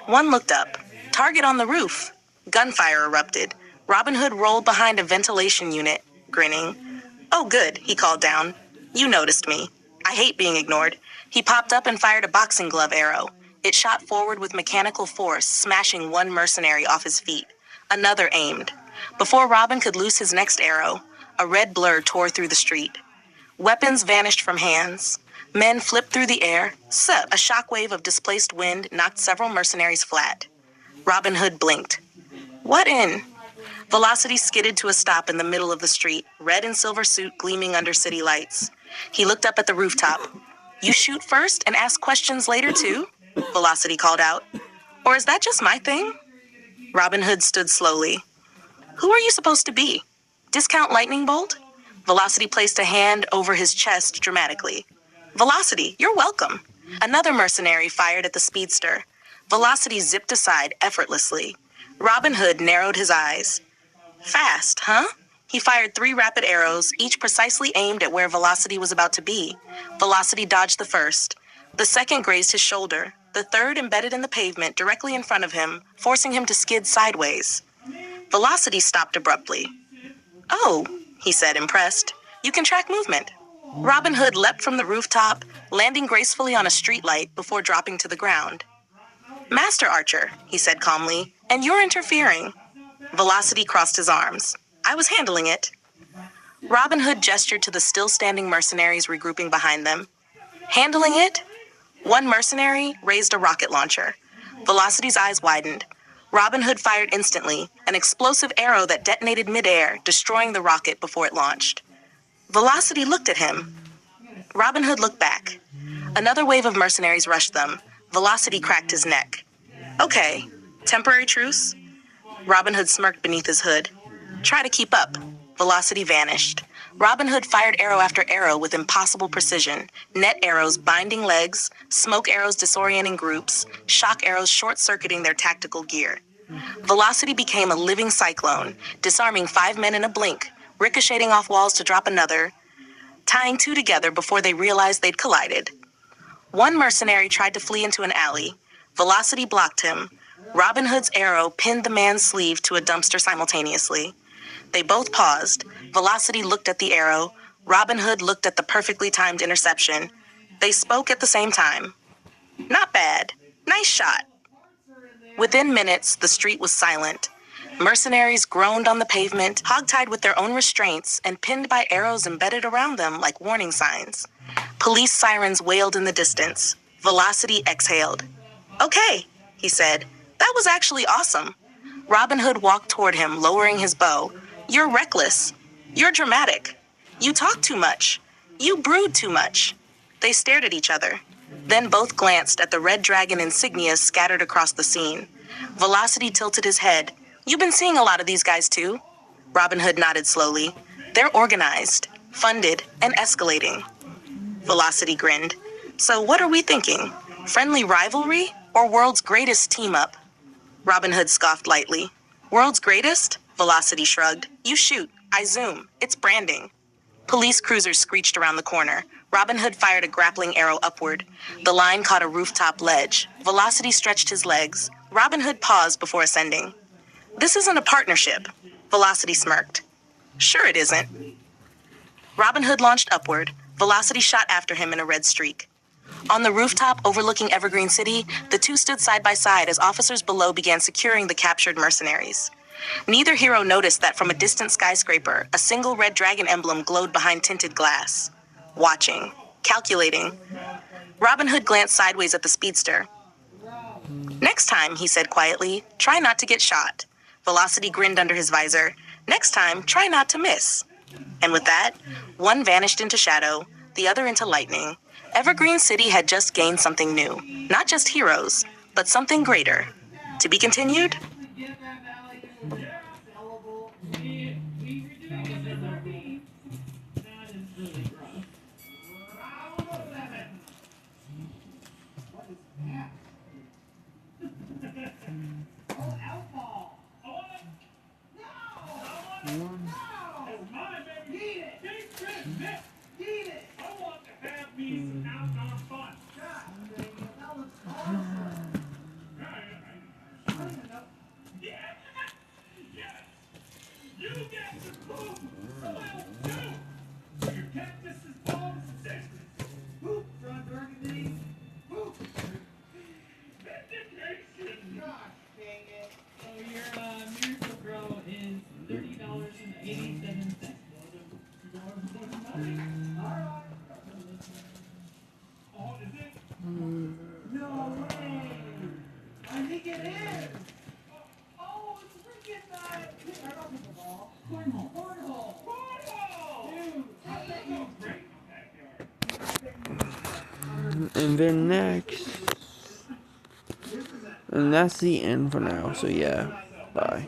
[SPEAKER 4] One looked up. Target on the roof. Gunfire erupted. Robin Hood rolled behind a ventilation unit, grinning. Oh, good, he called down. You noticed me. I hate being ignored. He popped up and fired a boxing glove arrow. It shot forward with mechanical force, smashing one mercenary off his feet. Another aimed. Before Robin could loose his next arrow, a red blur tore through the street. Weapons vanished from hands. Men flipped through the air. A shockwave of displaced wind knocked several mercenaries flat. Robin Hood blinked. What in? Velocity skidded to a stop in the middle of the street, red and silver suit gleaming under city lights. He looked up at the rooftop. You shoot first and ask questions later too? Velocity called out. Or is that just my thing? Robin Hood stood slowly. Who are you supposed to be? Discount Lightning Bolt? Velocity placed a hand over his chest dramatically. Velocity, you're welcome. Another mercenary fired at the speedster. Velocity zipped aside effortlessly. Robin Hood narrowed his eyes. Fast, huh? He fired 3 rapid arrows, each precisely aimed at where Velocity was about to be. Velocity dodged the first. The second grazed his shoulder. The third embedded in the pavement directly in front of him, forcing him to skid sideways. Velocity stopped abruptly. "Oh," he said, impressed. "You can track movement." Robin Hood leapt from the rooftop, landing gracefully on a streetlight before dropping to the ground. "Master Archer," he said calmly, "and you're interfering." Velocity crossed his arms. "I was handling it." Robin Hood gestured to the still-standing mercenaries regrouping behind them. "Handling it?" One mercenary raised a rocket launcher. Velocity's eyes widened. Robin Hood fired instantly, an explosive arrow that detonated midair, destroying the rocket before it launched. Velocity looked at him. Robin Hood looked back. Another wave of mercenaries rushed them. Velocity cracked his neck. "Okay, temporary truce?" Robin Hood smirked beneath his hood. "Try to keep up." Velocity vanished. Robin Hood fired arrow after arrow with impossible precision. Net arrows binding legs, smoke arrows disorienting groups, shock arrows short-circuiting their tactical gear. Velocity became a living cyclone, disarming 5 men in a blink, ricocheting off walls to drop another, tying 2 together before they realized they'd collided. One mercenary tried to flee into an alley. Velocity blocked him. Robin Hood's arrow pinned the man's sleeve to a dumpster simultaneously. They both paused. Velocity looked at the arrow. Robin Hood looked at the perfectly timed interception. They spoke at the same time. "Not bad. Nice shot." Within minutes, the street was silent. Mercenaries groaned on the pavement, hogtied with their own restraints and pinned by arrows embedded around them like warning signs. Police sirens wailed in the distance. Velocity exhaled. "Okay," he said. "That was actually awesome." Robin Hood walked toward him, lowering his bow. "You're reckless. You're dramatic. You talk too much. You brood too much." They stared at each other. Then both glanced at the red dragon insignias scattered across the scene. Velocity tilted his head. "You've been seeing a lot of these guys too?" Robin Hood nodded slowly. "They're organized, funded, and escalating." Velocity grinned. "So what are we thinking? Friendly rivalry or world's greatest team-up?" Robin Hood scoffed lightly. "World's greatest?" Velocity shrugged. "You shoot. I zoom. It's branding." Police cruisers screeched around the corner. Robin Hood fired a grappling arrow upward. The line caught a rooftop ledge. Velocity stretched his legs. Robin Hood paused before ascending. "This isn't a partnership." Velocity smirked. "Sure it isn't." Robin Hood launched upward. Velocity shot after him in a red streak. On the rooftop overlooking Evergreen City, the two stood side by side as officers below began securing the captured mercenaries. Neither hero noticed that from a distant skyscraper, a single red dragon emblem glowed behind tinted glass. Watching. Calculating. Robin Hood glanced sideways at the speedster. "Next time," he said quietly, "try not to get shot." Velocity grinned under his visor. "Next time, try not to miss." And with that, one vanished into shadow, the other into lightning. Evergreen City had just gained something new. Not just heroes, but something greater. To be continued?
[SPEAKER 2] We were doing it with our team. That is really gross. So your Miracle Grow is $30.87.
[SPEAKER 3] Oh, is it?
[SPEAKER 6] No way! I think it is! Oh, it's freaking, I don't think the ball. Cornhole. Cornhole!
[SPEAKER 3] Cornhole!
[SPEAKER 6] Dude, I bet you.
[SPEAKER 3] Great backyard.
[SPEAKER 1] And then next. And that's the end for now. So yeah, bye.